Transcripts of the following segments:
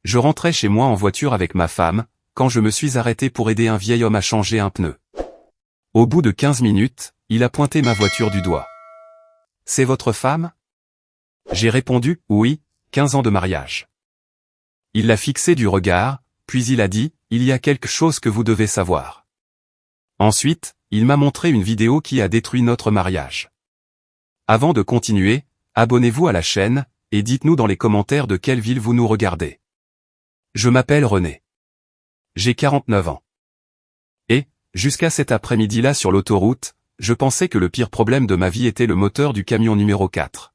Je rentrais chez moi en voiture avec ma femme, quand je me suis arrêté pour aider un vieil homme à changer un pneu. Au bout de 15 minutes, il a pointé ma voiture du doigt. « C'est votre femme ?» J'ai répondu « Oui, 15 ans de mariage. » Il l'a fixé du regard, puis il a dit « Il y a quelque chose que vous devez savoir. » Ensuite, il m'a montré une vidéo qui a détruit notre mariage. Avant de continuer, abonnez-vous à la chaîne, et dites-nous dans les commentaires de quelle ville vous nous regardez. Je m'appelle René. J'ai 49 ans. Et, jusqu'à cet après-midi-là sur l'autoroute, je pensais que le pire problème de ma vie était le moteur du camion numéro 4.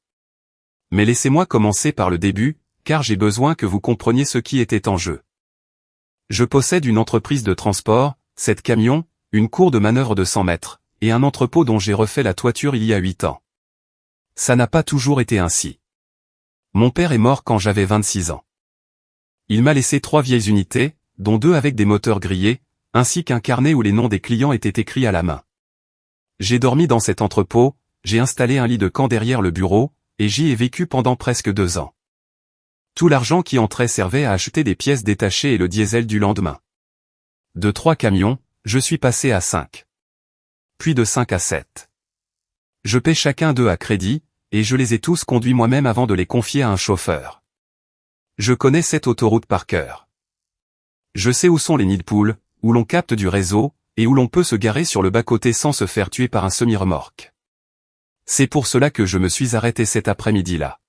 Mais laissez-moi commencer par le début, car j'ai besoin que vous compreniez ce qui était en jeu. Je possède une entreprise de transport, 7 camions, une cour de manœuvre de 100 mètres, et un entrepôt dont j'ai refait la toiture il y a 8 ans. Ça n'a pas toujours été ainsi. Mon père est mort quand j'avais 26 ans. Il m'a laissé 3 vieilles unités, dont 2 avec des moteurs grillés, ainsi qu'un carnet où les noms des clients étaient écrits à la main. J'ai dormi dans cet entrepôt, j'ai installé un lit de camp derrière le bureau, et j'y ai vécu pendant presque 2 ans. Tout l'argent qui entrait servait à acheter des pièces détachées et le diesel du lendemain. De 3 camions, je suis passé à 5. Puis de 5 à 7. Je paie chacun d'eux à crédit, et je les ai tous conduits moi-même avant de les confier à un chauffeur. Je connais cette autoroute par cœur. Je sais où sont les nids de poules, où l'on capte du réseau, et où l'on peut se garer sur le bas-côté sans se faire tuer par un semi-remorque. C'est pour cela que je me suis arrêté cet après-midi-là.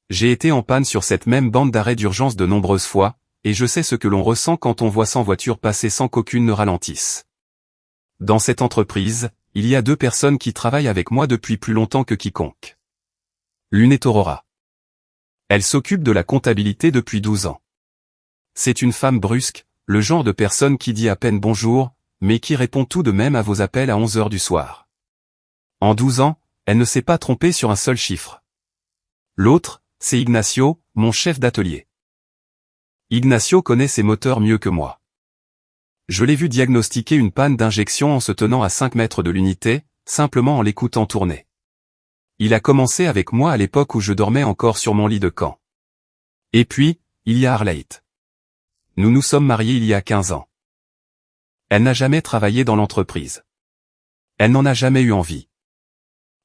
J'ai été en panne sur cette même bande d'arrêt d'urgence de nombreuses fois, et je sais ce que l'on ressent quand on voit 100 voitures passer sans qu'aucune ne ralentisse. Dans cette entreprise, il y a 2 personnes qui travaillent avec moi depuis plus longtemps que quiconque. L'une est Aurora. Elle s'occupe de la comptabilité depuis 12 ans. C'est une femme brusque, le genre de personne qui dit à peine bonjour, mais qui répond tout de même à vos appels à 11 heures du soir. En 12 ans, elle ne s'est pas trompée sur un seul chiffre. L'autre, c'est Ignacio, mon chef d'atelier. Ignacio connaît ses moteurs mieux que moi. Je l'ai vu diagnostiquer une panne d'injection en se tenant à 5 mètres de l'unité, simplement en l'écoutant tourner. Il a commencé avec moi à l'époque où je dormais encore sur mon lit de camp. Et puis, il y a Arlette. Nous nous sommes mariés il y a 15 ans. Elle n'a jamais travaillé dans l'entreprise. Elle n'en a jamais eu envie.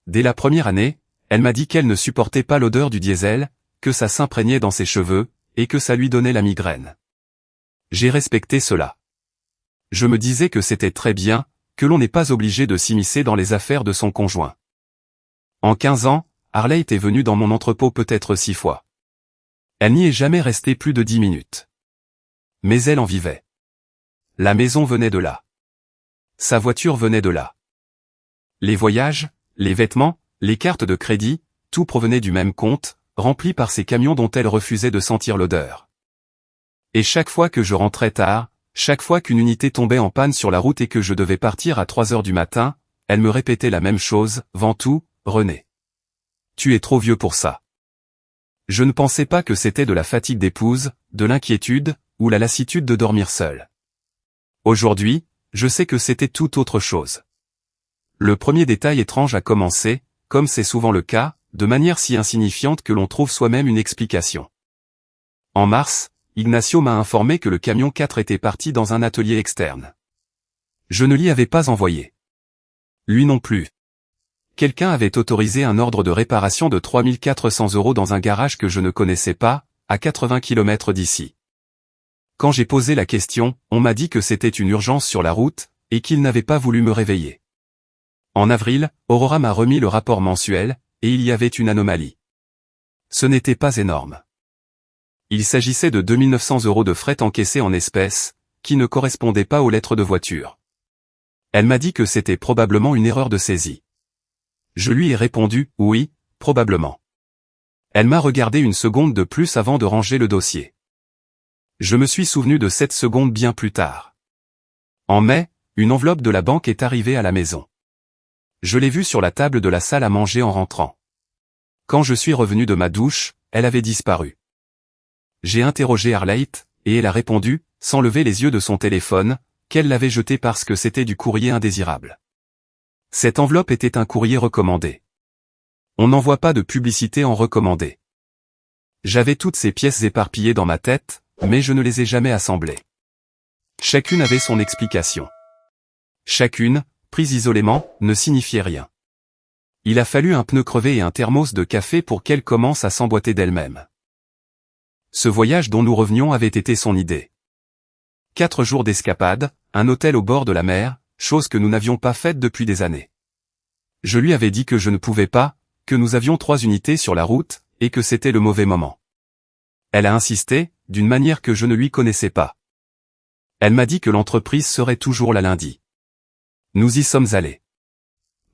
Dès la première année, elle m'a dit qu'elle ne supportait pas l'odeur du diesel, que ça s'imprégnait dans ses cheveux, et que ça lui donnait la migraine. J'ai respecté cela. Je me disais que c'était très bien, que l'on n'est pas obligé de s'immiscer dans les affaires de son conjoint. En 15 ans, Arlette est venue dans mon entrepôt peut-être 6 fois. Elle n'y est jamais restée plus de 10 minutes. Mais elle en vivait. La maison venait de là. Sa voiture venait de là. Les voyages, les vêtements, les cartes de crédit, tout provenait du même compte, rempli par ces camions dont elle refusait de sentir l'odeur. Et chaque fois que je rentrais tard, chaque fois qu'une unité tombait en panne sur la route et que je devais partir à 3 heures du matin, elle me répétait la même chose, « Ventoux, René. Tu es trop vieux pour ça. » Je ne pensais pas que c'était de la fatigue d'épouse, de l'inquiétude, ou la lassitude de dormir seul. Aujourd'hui, je sais que c'était tout autre chose. Le premier détail étrange a commencé, comme c'est souvent le cas, de manière si insignifiante que l'on trouve soi-même une explication. En mars, Ignacio m'a informé que le camion 4 était parti dans un atelier externe. Je ne l'y avais pas envoyé. Lui non plus. Quelqu'un avait autorisé un ordre de réparation de 3 400 € dans un garage que je ne connaissais pas, à 80 km d'ici. Quand j'ai posé la question, on m'a dit que c'était une urgence sur la route, et qu'il n'avait pas voulu me réveiller. En avril, Aurora m'a remis le rapport mensuel, et il y avait une anomalie. Ce n'était pas énorme. Il s'agissait de 2 900 € de fret encaissés en espèces, qui ne correspondaient pas aux lettres de voiture. Elle m'a dit que c'était probablement une erreur de saisie. Je lui ai répondu, oui, probablement. Elle m'a regardé une seconde de plus avant de ranger le dossier. Je me suis souvenu de cette seconde bien plus tard. En mai, une enveloppe de la banque est arrivée à la maison. Je l'ai vue sur la table de la salle à manger en rentrant. Quand je suis revenu de ma douche, elle avait disparu. J'ai interrogé Arlette, et elle a répondu, sans lever les yeux de son téléphone, qu'elle l'avait jeté parce que c'était du courrier indésirable. Cette enveloppe était un courrier recommandé. On n'envoie pas de publicité en recommandé. J'avais toutes ces pièces éparpillées dans ma tête, mais je ne les ai jamais assemblées. Chacune avait son explication. Chacune, prise isolément, ne signifiait rien. Il a fallu un pneu crevé et un thermos de café pour qu'elle commence à s'emboîter d'elle-même. Ce voyage dont nous revenions avait été son idée. 4 jours d'escapade, un hôtel au bord de la mer, chose que nous n'avions pas faite depuis des années. Je lui avais dit que je ne pouvais pas, que nous avions 3 unités sur la route, et que c'était le mauvais moment. Elle a insisté, d'une manière que je ne lui connaissais pas. Elle m'a dit que l'entreprise serait toujours là lundi. Nous y sommes allés.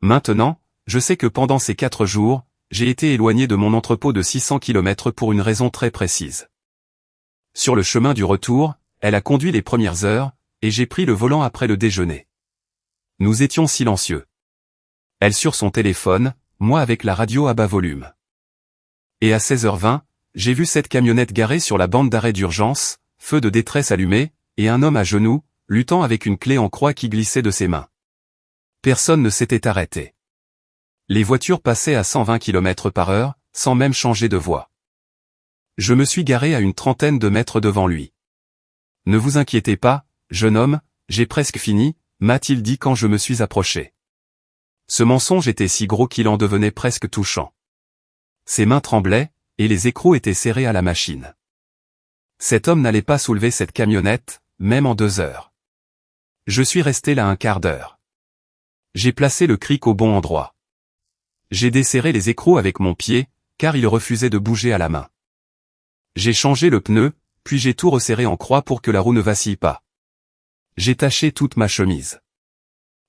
Maintenant, je sais que pendant ces 4 jours, j'ai été éloigné de mon entrepôt de 600 km pour une raison très précise. Sur le chemin du retour, elle a conduit les premières heures, et j'ai pris le volant après le déjeuner. Nous étions silencieux. Elle sur son téléphone, moi avec la radio à bas volume. Et à 16h20, j'ai vu cette camionnette garée sur la bande d'arrêt d'urgence, feu de détresse allumé, et un homme à genoux, luttant avec une clé en croix qui glissait de ses mains. Personne ne s'était arrêté. Les voitures passaient à 120 km/h, sans même changer de voie. Je me suis garé à une trentaine de mètres devant lui. « Ne vous inquiétez pas, jeune homme, j'ai presque fini », m'a-t-il dit quand je me suis approché. Ce mensonge était si gros qu'il en devenait presque touchant. Ses mains tremblaient, et les écrous étaient serrés à la machine. Cet homme n'allait pas soulever cette camionnette, même en 2 heures. Je suis resté là un quart d'heure. J'ai placé le cric au bon endroit. J'ai desserré les écrous avec mon pied, car il refusait de bouger à la main. J'ai changé le pneu, puis j'ai tout resserré en croix pour que la roue ne vacille pas. J'ai taché toute ma chemise.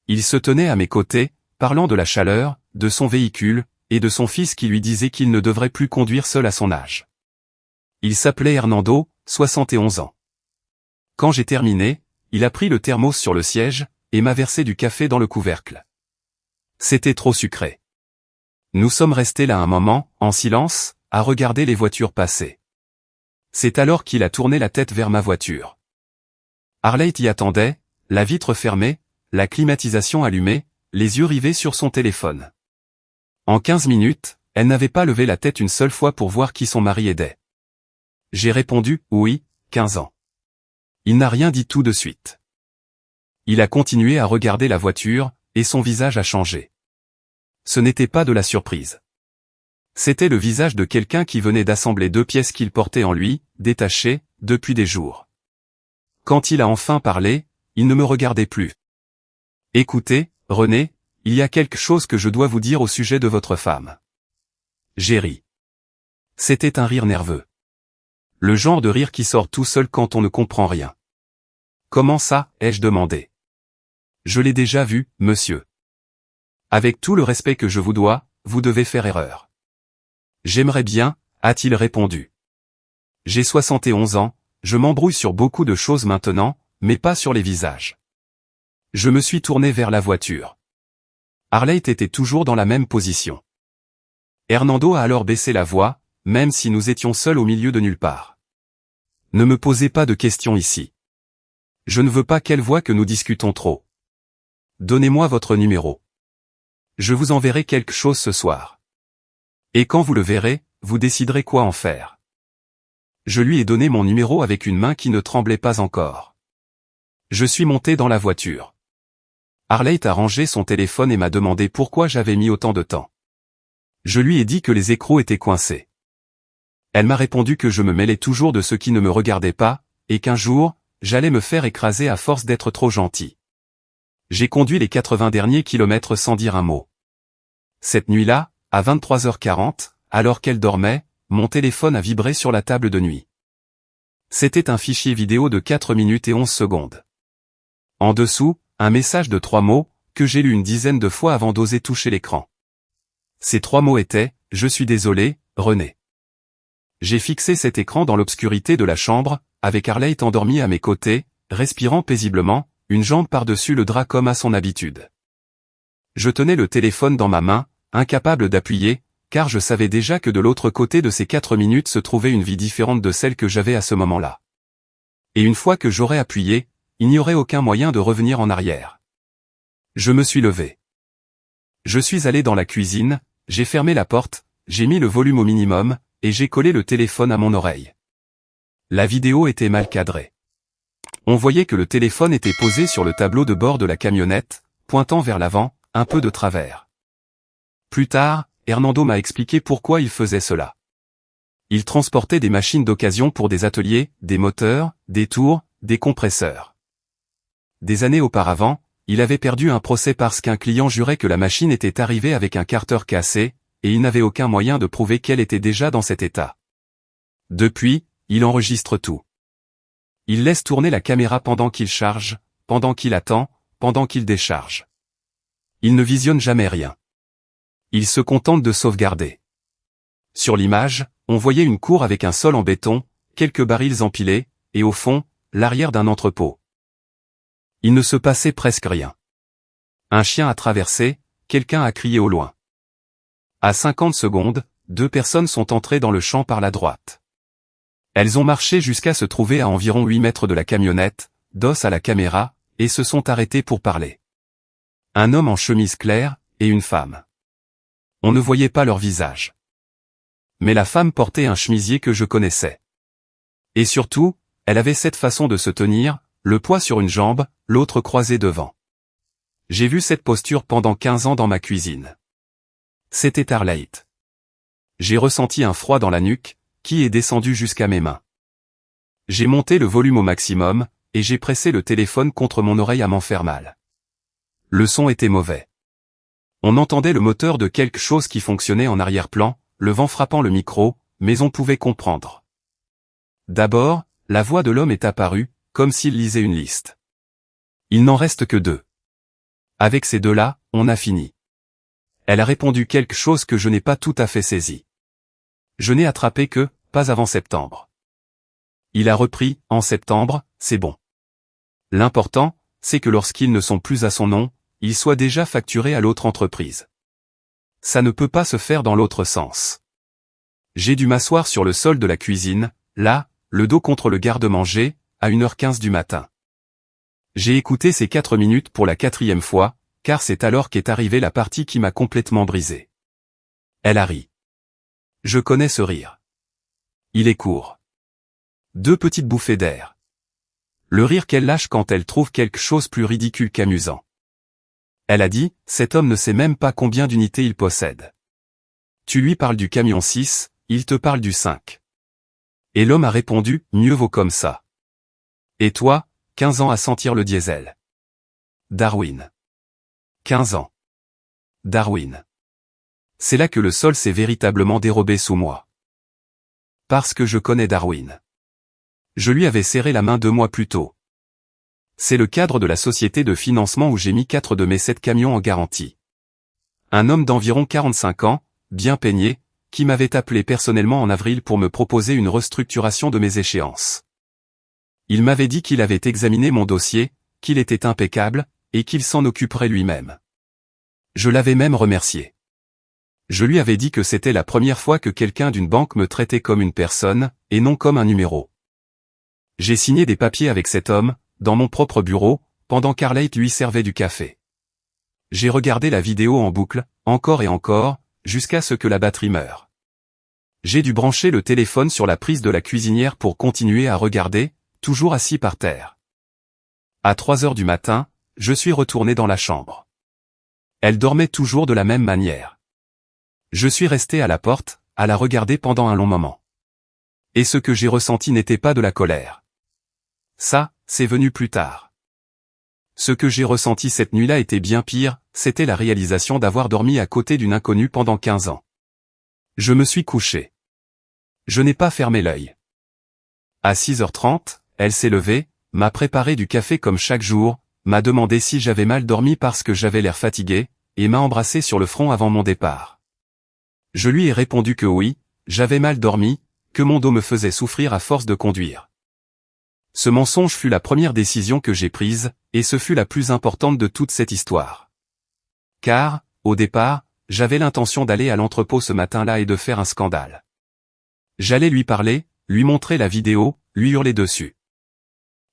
Il se tenait à mes côtés, parlant de la chaleur, de son véhicule, et de son fils qui lui disait qu'il ne devrait plus conduire seul à son âge. Il s'appelait Hernando, 71 ans. Quand j'ai terminé, il a pris le thermos sur le siège, et m'a versé du café dans le couvercle. C'était trop sucré. Nous sommes restés là un moment, en silence, à regarder les voitures passer. C'est alors qu'il a tourné la tête vers ma voiture. Harley y attendait, la vitre fermée, la climatisation allumée, les yeux rivés sur son téléphone. En 15 minutes, elle n'avait pas levé la tête une seule fois pour voir qui son mari aidait. J'ai répondu, oui, 15 ans. Il n'a rien dit tout de suite. Il a continué à regarder la voiture, et son visage a changé. Ce n'était pas de la surprise. C'était le visage de quelqu'un qui venait d'assembler 2 pièces qu'il portait en lui, détachées, depuis des jours. Quand il a enfin parlé, il ne me regardait plus. « Écoutez, René, il y a quelque chose que je dois vous dire au sujet de votre femme. » J'ai ri. C'était un rire nerveux. Le genre de rire qui sort tout seul quand on ne comprend rien. « Comment ça ?» ai-je demandé. « Je l'ai déjà vu, monsieur. Avec tout le respect que je vous dois, vous devez faire erreur. » « J'aimerais bien, » a-t-il répondu. « J'ai 71 ans, je m'embrouille sur beaucoup de choses maintenant, mais pas sur les visages. » Je me suis tourné vers la voiture. Harley était toujours dans la même position. Hernando a alors baissé la voix, même si nous étions seuls au milieu de nulle part. « Ne me posez pas de questions ici. Je ne veux pas qu'elle voie que nous discutons trop. Donnez-moi votre numéro. Je vous enverrai quelque chose ce soir. Et quand vous le verrez, vous déciderez quoi en faire. » Je lui ai donné mon numéro avec une main qui ne tremblait pas encore. Je suis monté dans la voiture. Harley a rangé son téléphone et m'a demandé pourquoi j'avais mis autant de temps. Je lui ai dit que les écrous étaient coincés. Elle m'a répondu que je me mêlais toujours de ce qui ne me regardait pas, et qu'un jour, j'allais me faire écraser à force d'être trop gentil. J'ai conduit les 80 derniers kilomètres sans dire un mot. Cette nuit-là, à 23h40, alors qu'elle dormait, mon téléphone a vibré sur la table de nuit. C'était un fichier vidéo de 4 minutes et 11 secondes. En dessous, un message de 3 mots, que j'ai lu une dizaine de fois avant d'oser toucher l'écran. Ces 3 mots étaient « Je suis désolé, René ». J'ai fixé cet écran dans l'obscurité de la chambre, avec Harley endormie à mes côtés, respirant paisiblement, une jambe par-dessus le drap comme à son habitude. Je tenais le téléphone dans ma main, incapable d'appuyer, car je savais déjà que de l'autre côté de ces 4 minutes se trouvait une vie différente de celle que j'avais à ce moment-là. Et une fois que j'aurais appuyé, il n'y aurait aucun moyen de revenir en arrière. Je me suis levé. Je suis allé dans la cuisine, j'ai fermé la porte, j'ai mis le volume au minimum, et j'ai collé le téléphone à mon oreille. La vidéo était mal cadrée. On voyait que le téléphone était posé sur le tableau de bord de la camionnette, pointant vers l'avant, un peu de travers. Plus tard, Hernando m'a expliqué pourquoi il faisait cela. Il transportait des machines d'occasion pour des ateliers, des moteurs, des tours, des compresseurs. Des années auparavant, il avait perdu un procès parce qu'un client jurait que la machine était arrivée avec un carter cassé, et il n'avait aucun moyen de prouver qu'elle était déjà dans cet état. Depuis, il enregistre tout. Il laisse tourner la caméra pendant qu'il charge, pendant qu'il attend, pendant qu'il décharge. Il ne visionne jamais rien. Il se contente de sauvegarder. Sur l'image, on voyait une cour avec un sol en béton, quelques barils empilés, et au fond, l'arrière d'un entrepôt. Il ne se passait presque rien. Un chien a traversé, quelqu'un a crié au loin. À 50 secondes, 2 personnes sont entrées dans le champ par la droite. Elles ont marché jusqu'à se trouver à environ 8 mètres de la camionnette, dos à la caméra, et se sont arrêtées pour parler. Un homme en chemise claire, et une femme. On ne voyait pas leur visage. Mais la femme portait un chemisier que je connaissais. Et surtout, elle avait cette façon de se tenir, le poids sur une jambe, l'autre croisée devant. J'ai vu cette posture pendant 15 ans dans ma cuisine. C'était Arlette. J'ai ressenti un froid dans la nuque, qui est descendu jusqu'à mes mains. J'ai monté le volume au maximum, et j'ai pressé le téléphone contre mon oreille à m'en faire mal. Le son était mauvais. On entendait le moteur de quelque chose qui fonctionnait en arrière-plan, le vent frappant le micro, mais on pouvait comprendre. D'abord, la voix de l'homme est apparue, comme s'il lisait une liste. Il n'en reste que 2. Avec ces 2-là, on a fini. Elle a répondu quelque chose que je n'ai pas tout à fait saisi. Je n'ai attrapé que, pas avant septembre. Il a repris, en septembre, c'est bon. L'important, c'est que lorsqu'ils ne sont plus à son nom, ils soient déjà facturés à l'autre entreprise. Ça ne peut pas se faire dans l'autre sens. J'ai dû m'asseoir sur le sol de la cuisine, là, le dos contre le garde-manger, à 1h15 du matin. J'ai écouté ces 4 minutes pour la 4e fois, car c'est alors qu'est arrivée la partie qui m'a complètement brisé. Elle a ri. Je connais ce rire. Il est court. 2 petites bouffées d'air. Le rire qu'elle lâche quand elle trouve quelque chose plus ridicule qu'amusant. Elle a dit, cet homme ne sait même pas combien d'unités il possède. Tu lui parles du camion 6, il te parle du 5. Et l'homme a répondu, mieux vaut comme ça. Et toi, 15 ans à sentir le diesel. Darwin. 15 ans. Darwin. C'est là que le sol s'est véritablement dérobé sous moi. Parce que je connais Darwin. Je lui avais serré la main 2 mois plus tôt. C'est le cadre de la société de financement où j'ai mis 4 de mes 7 camions en garantie. Un homme d'environ 45 ans, bien peigné, qui m'avait appelé personnellement en avril pour me proposer une restructuration de mes échéances. Il m'avait dit qu'il avait examiné mon dossier, qu'il était impeccable, et qu'il s'en occuperait lui-même. Je l'avais même remercié. Je lui avais dit que c'était la première fois que quelqu'un d'une banque me traitait comme une personne, et non comme un numéro. J'ai signé des papiers avec cet homme, dans mon propre bureau, pendant qu'Arlette lui servait du café. J'ai regardé la vidéo en boucle, encore et encore, jusqu'à ce que la batterie meure. J'ai dû brancher le téléphone sur la prise de la cuisinière pour continuer à regarder, toujours assis par terre. À 3 heures du matin, je suis retourné dans la chambre. Elle dormait toujours de la même manière. Je suis resté à la porte, à la regarder pendant un long moment. Et ce que j'ai ressenti n'était pas de la colère. Ça, c'est venu plus tard. Ce que j'ai ressenti cette nuit-là était bien pire, c'était la réalisation d'avoir dormi à côté d'une inconnue pendant 15 ans. Je me suis couché. Je n'ai pas fermé l'œil. À 6h30, elle s'est levée, m'a préparé du café comme chaque jour, m'a demandé si j'avais mal dormi parce que j'avais l'air fatigué, et m'a embrassé sur le front avant mon départ. Je lui ai répondu que oui, j'avais mal dormi, que mon dos me faisait souffrir à force de conduire. Ce mensonge fut la première décision que j'ai prise, et ce fut la plus importante de toute cette histoire. Car, au départ, j'avais l'intention d'aller à l'entrepôt ce matin-là et de faire un scandale. J'allais lui parler, lui montrer la vidéo, lui hurler dessus.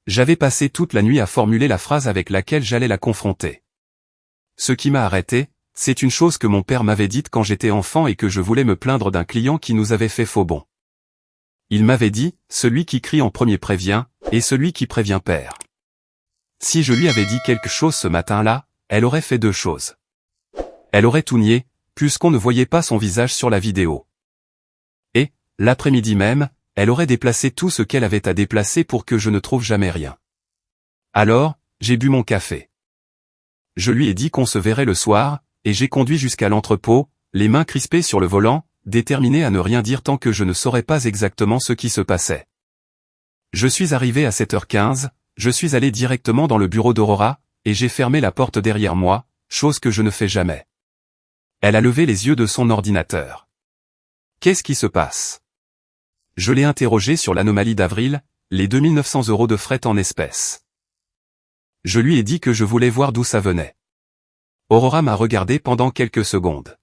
J'avais passé toute la nuit à formuler la phrase avec laquelle j'allais la confronter. Ce qui m'a arrêté, c'est une chose que mon père m'avait dite quand j'étais enfant et que je voulais me plaindre d'un client qui nous avait fait faux bond. Il m'avait dit, celui qui crie en premier prévient, et celui qui prévient perd. Si je lui avais dit quelque chose ce matin-là, elle aurait fait deux choses. Elle aurait tout nié, puisqu'on ne voyait pas son visage sur la vidéo. Et, l'après-midi même, elle aurait déplacé tout ce qu'elle avait à déplacer pour que je ne trouve jamais rien. Alors, j'ai bu mon café. Je lui ai dit qu'on se verrait le soir, et j'ai conduit jusqu'à l'entrepôt, les mains crispées sur le volant, déterminé à ne rien dire tant que je ne saurais pas exactement ce qui se passait. Je suis arrivé à 7h15, je suis allé directement dans le bureau d'Aurora, et j'ai fermé la porte derrière moi, chose que je ne fais jamais. Elle a levé les yeux de son ordinateur. Qu'est-ce qui se passe? Je l'ai interrogée sur l'anomalie d'avril, les 2900 € de fret en espèces. Je lui ai dit que je voulais voir d'où ça venait. Aurora m'a regardé pendant quelques secondes.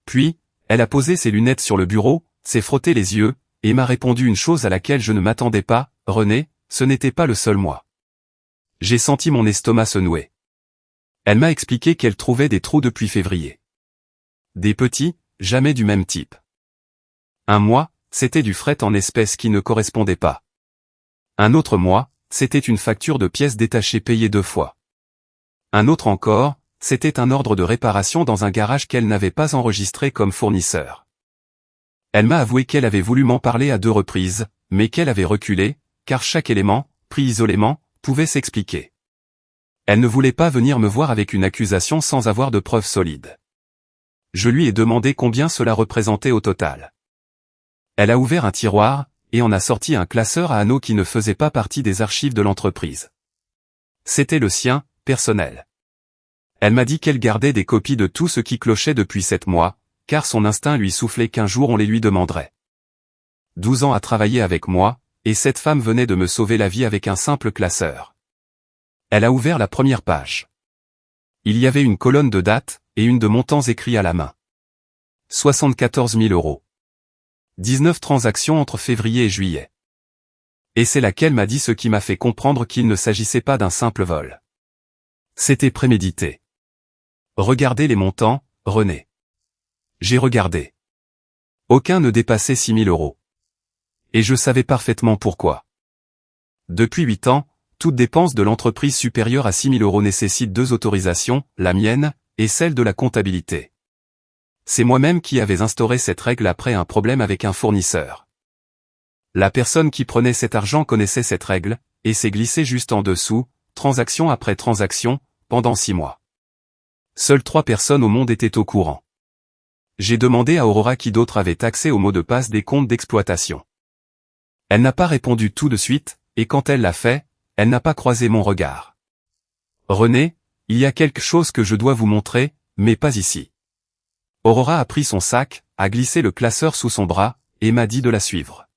Puis, elle a posé ses lunettes sur le bureau, s'est frotté les yeux, et m'a répondu une chose à laquelle je ne m'attendais pas, « René, ce n'était pas le seul mois. » J'ai senti mon estomac se nouer. Elle m'a expliqué qu'elle trouvait des trous depuis février. Des petits, jamais du même type. Un mois, c'était du fret en espèces qui ne correspondait pas. Un autre mois, c'était une facture de pièces détachées payée 2 fois. Un autre encore, c'était un ordre de réparation dans un garage qu'elle n'avait pas enregistré comme fournisseur. Elle m'a avoué qu'elle avait voulu m'en parler à 2 reprises, mais qu'elle avait reculé, car chaque élément, pris isolément, pouvait s'expliquer. Elle ne voulait pas venir me voir avec une accusation sans avoir de preuves solides. Je lui ai demandé combien cela représentait au total. Elle a ouvert un tiroir, et en a sorti un classeur à anneaux qui ne faisait pas partie des archives de l'entreprise. C'était le sien, personnel. Elle m'a dit qu'elle gardait des copies de tout ce qui clochait depuis 7 mois, car son instinct lui soufflait qu'un jour on les lui demanderait. 12 ans à travailler avec moi, et cette femme venait de me sauver la vie avec un simple classeur. Elle a ouvert la première page. Il y avait une colonne de dates, et une de montants écrits à la main. 74 000 €. 19 transactions entre février et juillet. Et c'est là qu'elle m'a dit ce qui m'a fait comprendre qu'il ne s'agissait pas d'un simple vol. C'était prémédité. Regardez les montants, René. J'ai regardé. Aucun ne dépassait 6 000 €. Et je savais parfaitement pourquoi. Depuis 8 ans, toute dépense de l'entreprise supérieure à 6 000 € nécessite 2 autorisations, la mienne, et celle de la comptabilité. C'est moi-même qui avais instauré cette règle après un problème avec un fournisseur. La personne qui prenait cet argent connaissait cette règle, et s'est glissée juste en dessous, transaction après transaction, pendant 6 mois. Seules 3 personnes au monde étaient au courant. J'ai demandé à Aurora qui d'autre avait accès au mot de passe des comptes d'exploitation. Elle n'a pas répondu tout de suite, et quand elle l'a fait, elle n'a pas croisé mon regard. René, il y a quelque chose que je dois vous montrer, mais pas ici. Aurora a pris son sac, a glissé le classeur sous son bras, et m'a dit de la suivre.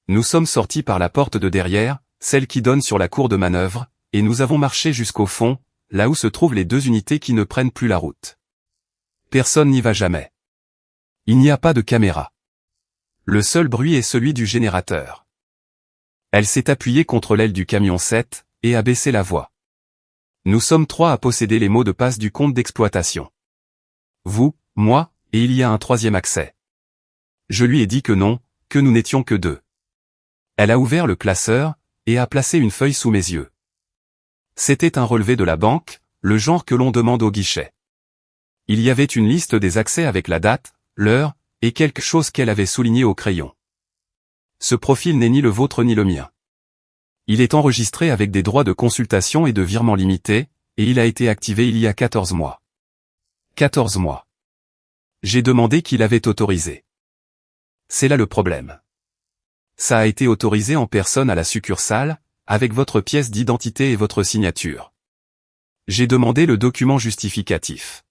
Nous sommes sortis par la porte de derrière, celle qui donne sur la cour de manœuvre, et nous avons marché jusqu'au fond, là où se trouvent les 2 unités qui ne prennent plus la route. Personne n'y va jamais. Il n'y a pas de caméra. Le seul bruit est celui du générateur. Elle s'est appuyée contre l'aile du camion 7, et a baissé la voix. Nous sommes 3 à posséder les mots de passe du compte d'exploitation. Vous, moi, et il y a un 3e accès. Je lui ai dit que non, que nous n'étions que 2. Elle a ouvert le classeur, et a placé une feuille sous mes yeux. C'était un relevé de la banque, le genre que l'on demande au guichet. Il y avait une liste des accès avec la date, l'heure, et quelque chose qu'elle avait souligné au crayon. Ce profil n'est ni le vôtre ni le mien. Il est enregistré avec des droits de consultation et de virement limités, et il a été activé il y a 14 mois. 14 mois. J'ai demandé qu'il avait autorisé. C'est là le problème. Ça a été autorisé en personne à la succursale, avec votre pièce d'identité et votre signature. J'ai demandé le document justificatif.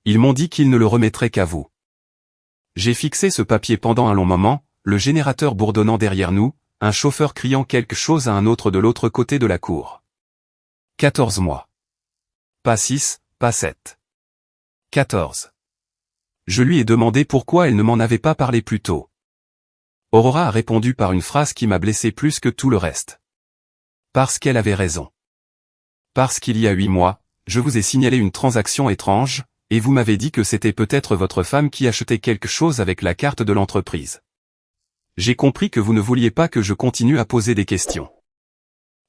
Ils m'ont dit qu'ils ne le remettraient qu'à vous. J'ai fixé ce papier pendant un long moment, le générateur bourdonnant derrière nous, un chauffeur criant quelque chose à un autre de l'autre côté de la cour. 14 mois. Pas 6, pas 7. 14. Je lui ai demandé pourquoi elle ne m'en avait pas parlé plus tôt. Aurora a répondu par une phrase qui m'a blessé plus que tout le reste. Parce qu'elle avait raison. Parce qu'il y a 8 mois, je vous ai signalé une transaction étrange, et vous m'avez dit que c'était peut-être votre femme qui achetait quelque chose avec la carte de l'entreprise. J'ai compris que vous ne vouliez pas que je continue à poser des questions.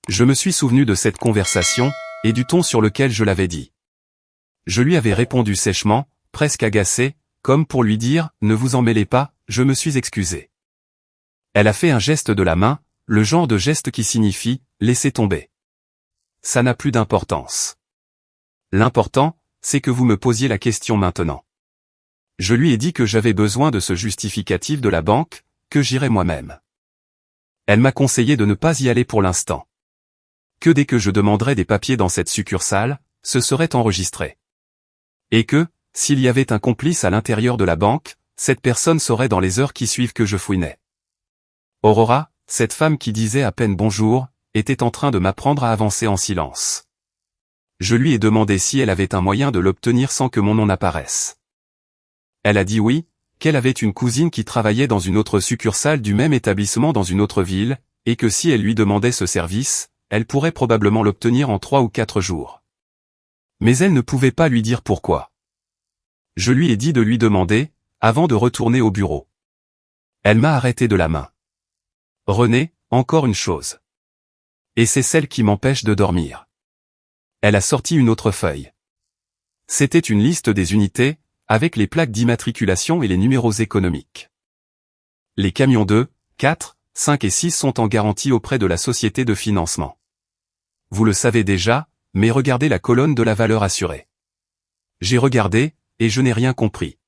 Je me suis souvenu de cette conversation, et du ton sur lequel je l'avais dit. Je lui avais répondu sèchement, presque agacé, comme pour lui dire « Ne vous en mêlez pas, je me suis excusé ». Elle a fait un geste de la main, le genre de geste qui signifie « Laissez tomber ». Ça n'a plus d'importance. L'important, c'est que vous me posiez la question maintenant. Je lui ai dit que j'avais besoin de ce justificatif de la banque, que j'irais moi-même. Elle m'a conseillé de ne pas y aller pour l'instant. Que dès que je demanderais des papiers dans cette succursale, ce serait enregistré. Et que, s'il y avait un complice à l'intérieur de la banque, cette personne saurait dans les heures qui suivent que je fouinais. Aurora, cette femme qui disait à peine bonjour, était en train de m'apprendre à avancer en silence. Je lui ai demandé si elle avait un moyen de l'obtenir sans que mon nom n'apparaisse. Elle a dit oui, qu'elle avait une cousine qui travaillait dans une autre succursale du même établissement dans une autre ville, et que si elle lui demandait ce service, elle pourrait probablement l'obtenir en 3 ou 4 jours. Mais elle ne pouvait pas lui dire pourquoi. Je lui ai dit de lui demander, avant de retourner au bureau. Elle m'a arrêté de la main. René, encore une chose. Et c'est celle qui m'empêche de dormir. Elle a sorti une autre feuille. C'était une liste des unités, avec les plaques d'immatriculation et les numéros économiques. Les camions 2, 4, 5 et 6 sont en garantie auprès de la société de financement. Vous le savez déjà, mais regardez la colonne de la valeur assurée. J'ai regardé, et je n'ai rien compris.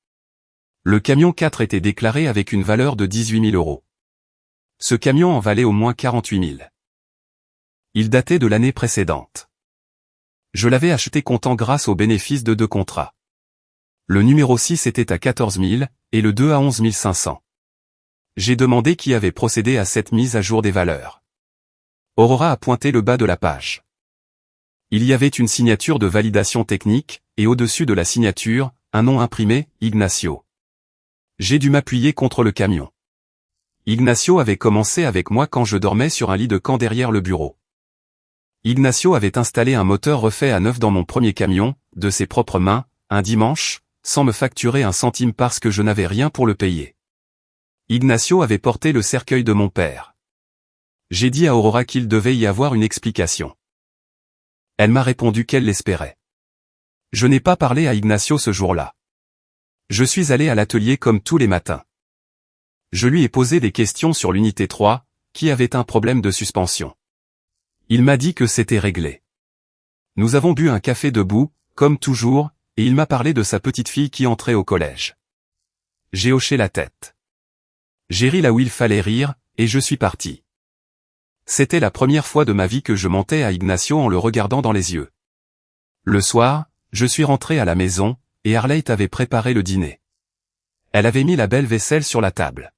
Le camion 4 était déclaré avec une valeur de 18 000 €. Ce camion en valait au moins 48 000. Il datait de l'année précédente. Je l'avais acheté comptant grâce au bénéfice de 2 contrats. Le numéro 6 était à 14 000, et le 2 à 11 500. J'ai demandé qui avait procédé à cette mise à jour des valeurs. Aurora a pointé le bas de la page. Il y avait une signature de validation technique, et au-dessus de la signature, un nom imprimé, Ignacio. J'ai dû m'appuyer contre le camion. Ignacio avait commencé avec moi quand je dormais sur un lit de camp derrière le bureau. Ignacio avait installé un moteur refait à neuf dans mon premier camion, de ses propres mains, un dimanche, sans me facturer un centime parce que je n'avais rien pour le payer. Ignacio avait porté le cercueil de mon père. J'ai dit à Aurora qu'il devait y avoir une explication. Elle m'a répondu qu'elle l'espérait. Je n'ai pas parlé à Ignacio ce jour-là. Je suis allé à l'atelier comme tous les matins. Je lui ai posé des questions sur l'unité 3, qui avait un problème de suspension. Il m'a dit que c'était réglé. Nous avons bu un café debout, comme toujours, et il m'a parlé de sa petite fille qui entrait au collège. J'ai hoché la tête. J'ai ri là où il fallait rire, et je suis parti. C'était la première fois de ma vie que je mentais à Ignacio en le regardant dans les yeux. Le soir, je suis rentré à la maison, et Arlette avait préparé le dîner. Elle avait mis la belle vaisselle sur la table.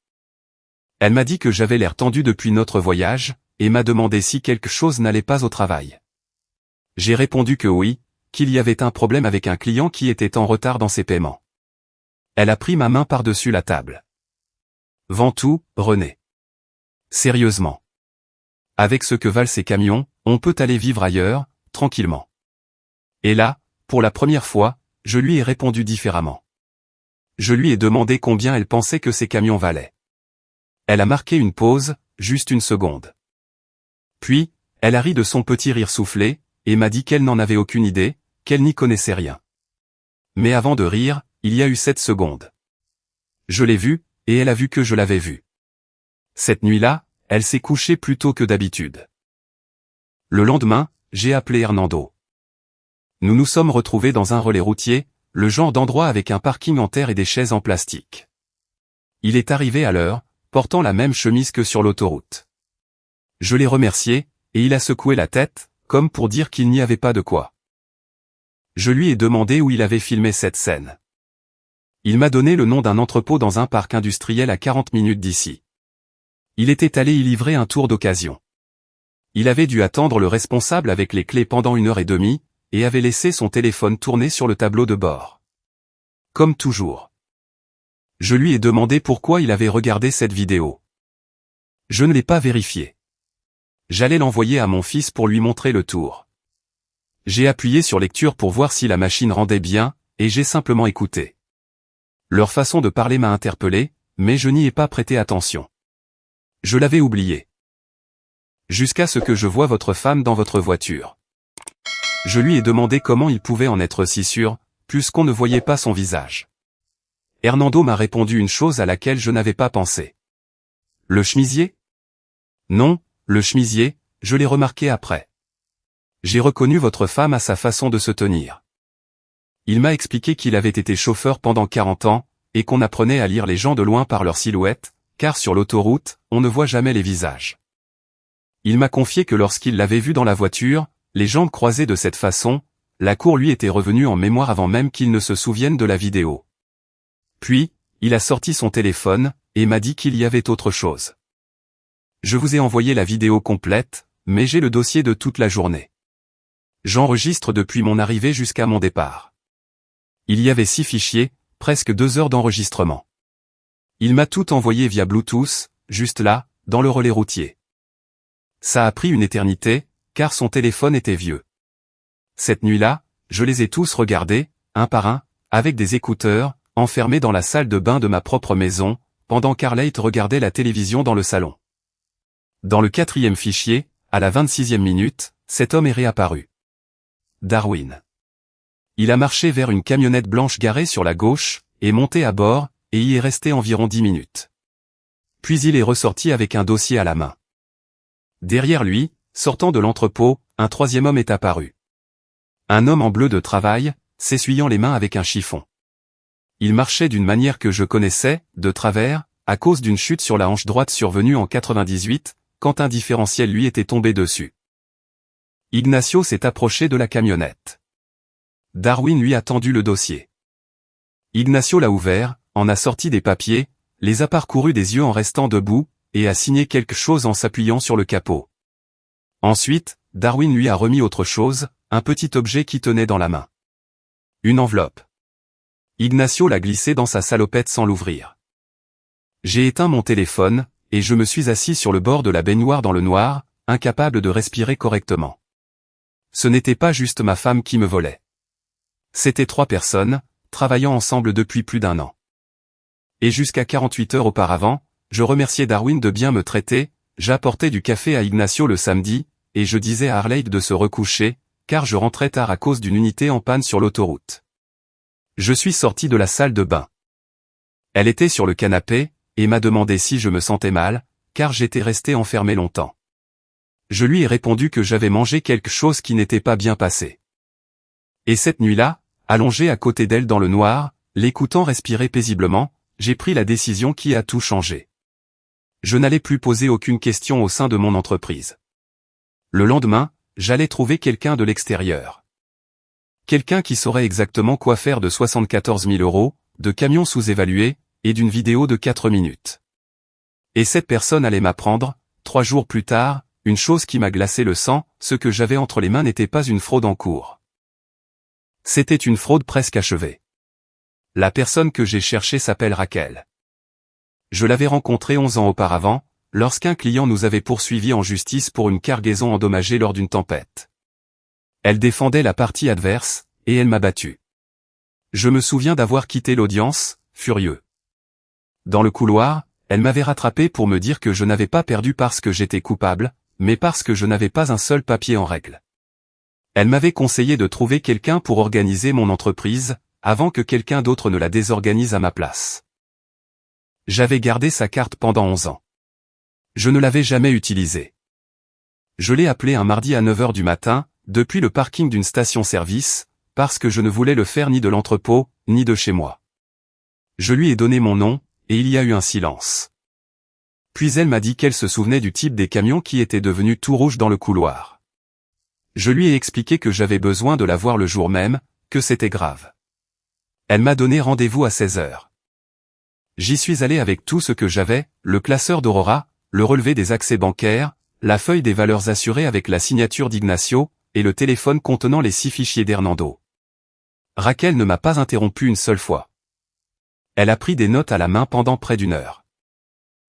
Elle m'a dit que j'avais l'air tendu depuis notre voyage, et m'a demandé si quelque chose n'allait pas au travail. J'ai répondu que oui, qu'il y avait un problème avec un client qui était en retard dans ses paiements. Elle a pris ma main par-dessus la table. Ventoux, René. Sérieusement. Avec ce que valent ces camions, on peut aller vivre ailleurs, tranquillement. Et là, pour la première fois, je lui ai répondu différemment. Je lui ai demandé combien elle pensait que ces camions valaient. Elle a marqué une pause, juste une seconde. Puis, elle a ri de son petit rire soufflé, et m'a dit qu'elle n'en avait aucune idée, qu'elle n'y connaissait rien. Mais avant de rire, il y a eu 7 secondes. Je l'ai vue, et elle a vu que je l'avais vue. Cette nuit-là, elle s'est couchée plus tôt que d'habitude. Le lendemain, j'ai appelé Hernando. Nous nous sommes retrouvés dans un relais routier, le genre d'endroit avec un parking en terre et des chaises en plastique. Il est arrivé à l'heure, portant la même chemise que sur l'autoroute. Je l'ai remercié, et il a secoué la tête, comme pour dire qu'il n'y avait pas de quoi. Je lui ai demandé où il avait filmé cette scène. Il m'a donné le nom d'un entrepôt dans un parc industriel à 40 minutes d'ici. Il était allé y livrer un tour d'occasion. Il avait dû attendre le responsable avec les clés pendant 1h30, et avait laissé son téléphone tourner sur le tableau de bord. Comme toujours. Je lui ai demandé pourquoi il avait regardé cette vidéo. Je ne l'ai pas vérifié. J'allais l'envoyer à mon fils pour lui montrer le tour. J'ai appuyé sur lecture pour voir si la machine rendait bien, et j'ai simplement écouté. Leur façon de parler m'a interpellé, mais je n'y ai pas prêté attention. Je l'avais oublié. Jusqu'à ce que je voie votre femme dans votre voiture. Je lui ai demandé comment il pouvait en être si sûr, puisqu'on ne voyait pas son visage. Hernando m'a répondu une chose à laquelle je n'avais pas pensé. Le chemisier? Non, le chemisier, je l'ai remarqué après. J'ai reconnu votre femme à sa façon de se tenir. Il m'a expliqué qu'il avait été chauffeur pendant 40 ans, et qu'on apprenait à lire les gens de loin par leur silhouette, car sur l'autoroute, on ne voit jamais les visages. Il m'a confié que lorsqu'il l'avait vu dans la voiture, les jambes croisées de cette façon, la cour lui était revenue en mémoire avant même qu'il ne se souvienne de la vidéo. Puis, il a sorti son téléphone, et m'a dit qu'il y avait autre chose. Je vous ai envoyé la vidéo complète, mais j'ai le dossier de toute la journée. J'enregistre depuis mon arrivée jusqu'à mon départ. Il y avait 6 fichiers, presque 2 heures d'enregistrement. Il m'a tout envoyé via Bluetooth, juste là, dans le relais routier. Ça a pris une éternité, car son téléphone était vieux. Cette nuit-là, je les ai tous regardés, un par un, avec des écouteurs, enfermés dans la salle de bain de ma propre maison, pendant qu'Arlette regardait la télévision dans le salon. Dans le 4e fichier, à la 26e minute, cet homme est réapparu. Darwin. Il a marché vers une camionnette blanche garée sur la gauche, est monté à bord, et y est resté environ 10 minutes. Puis il est ressorti avec un dossier à la main. Derrière lui, sortant de l'entrepôt, un 3e homme est apparu. Un homme en bleu de travail, s'essuyant les mains avec un chiffon. Il marchait d'une manière que je connaissais, de travers, à cause d'une chute sur la hanche droite survenue en 98, quand un différentiel lui était tombé dessus. Ignacio s'est approché de la camionnette. Darwin lui a tendu le dossier. Ignacio l'a ouvert, en a sorti des papiers, les a parcourus des yeux en restant debout, et a signé quelque chose en s'appuyant sur le capot. Ensuite, Darwin lui a remis autre chose, un petit objet qui tenait dans la main. Une enveloppe. Ignacio l'a glissée dans sa salopette sans l'ouvrir. J'ai éteint mon téléphone, et je me suis assis sur le bord de la baignoire dans le noir, incapable de respirer correctement. Ce n'était pas juste ma femme qui me volait. C'étaient 3 personnes, travaillant ensemble depuis plus d'1 an. Et jusqu'à 48 heures auparavant, je remerciais Darwin de bien me traiter, j'apportais du café à Ignacio le samedi, et je disais à Arlette de se recoucher, car je rentrais tard à cause d'une unité en panne sur l'autoroute. Je suis sorti de la salle de bain. Elle était sur le canapé, et m'a demandé si je me sentais mal, car j'étais resté enfermé longtemps. Je lui ai répondu que j'avais mangé quelque chose qui n'était pas bien passé. Et cette nuit-là, allongé à côté d'elle dans le noir, l'écoutant respirer paisiblement, j'ai pris la décision qui a tout changé. Je n'allais plus poser aucune question au sein de mon entreprise. Le lendemain, j'allais trouver quelqu'un de l'extérieur. Quelqu'un qui saurait exactement quoi faire de 74 000 €, de camions sous-évalués, et d'une vidéo de 4 minutes. Et cette personne allait m'apprendre, 3 jours plus tard, une chose qui m'a glacé le sang, ce que j'avais entre les mains n'était pas une fraude en cours. C'était une fraude presque achevée. La personne que j'ai cherchée s'appelle Raquel. Je l'avais rencontrée 11 ans auparavant, lorsqu'un client nous avait poursuivis en justice pour une cargaison endommagée lors d'une tempête. Elle défendait la partie adverse, et elle m'a battu. Je me souviens d'avoir quitté l'audience, furieux. Dans le couloir, elle m'avait rattrapé pour me dire que je n'avais pas perdu parce que j'étais coupable, mais parce que je n'avais pas un seul papier en règle. Elle m'avait conseillé de trouver quelqu'un pour organiser mon entreprise, avant que quelqu'un d'autre ne la désorganise à ma place. J'avais gardé sa carte pendant 11 ans. Je ne l'avais jamais utilisée. Je l'ai appelé un mardi à 9 h du matin, depuis le parking d'une station-service, parce que je ne voulais le faire ni de l'entrepôt, ni de chez moi. Je lui ai donné mon nom, et il y a eu un silence. Puis elle m'a dit qu'elle se souvenait du type des camions qui étaient devenus tout rouges dans le couloir. Je lui ai expliqué que j'avais besoin de la voir le jour même, que c'était grave. Elle m'a donné rendez-vous à 16 h. J'y suis allé avec tout ce que j'avais, le classeur d'Aurora, le relevé des accès bancaires, la feuille des valeurs assurées avec la signature d'Ignacio, et le téléphone contenant les 6 fichiers d'Hernando. Raquel ne m'a pas interrompu une seule fois. Elle a pris des notes à la main pendant près d'1 heure.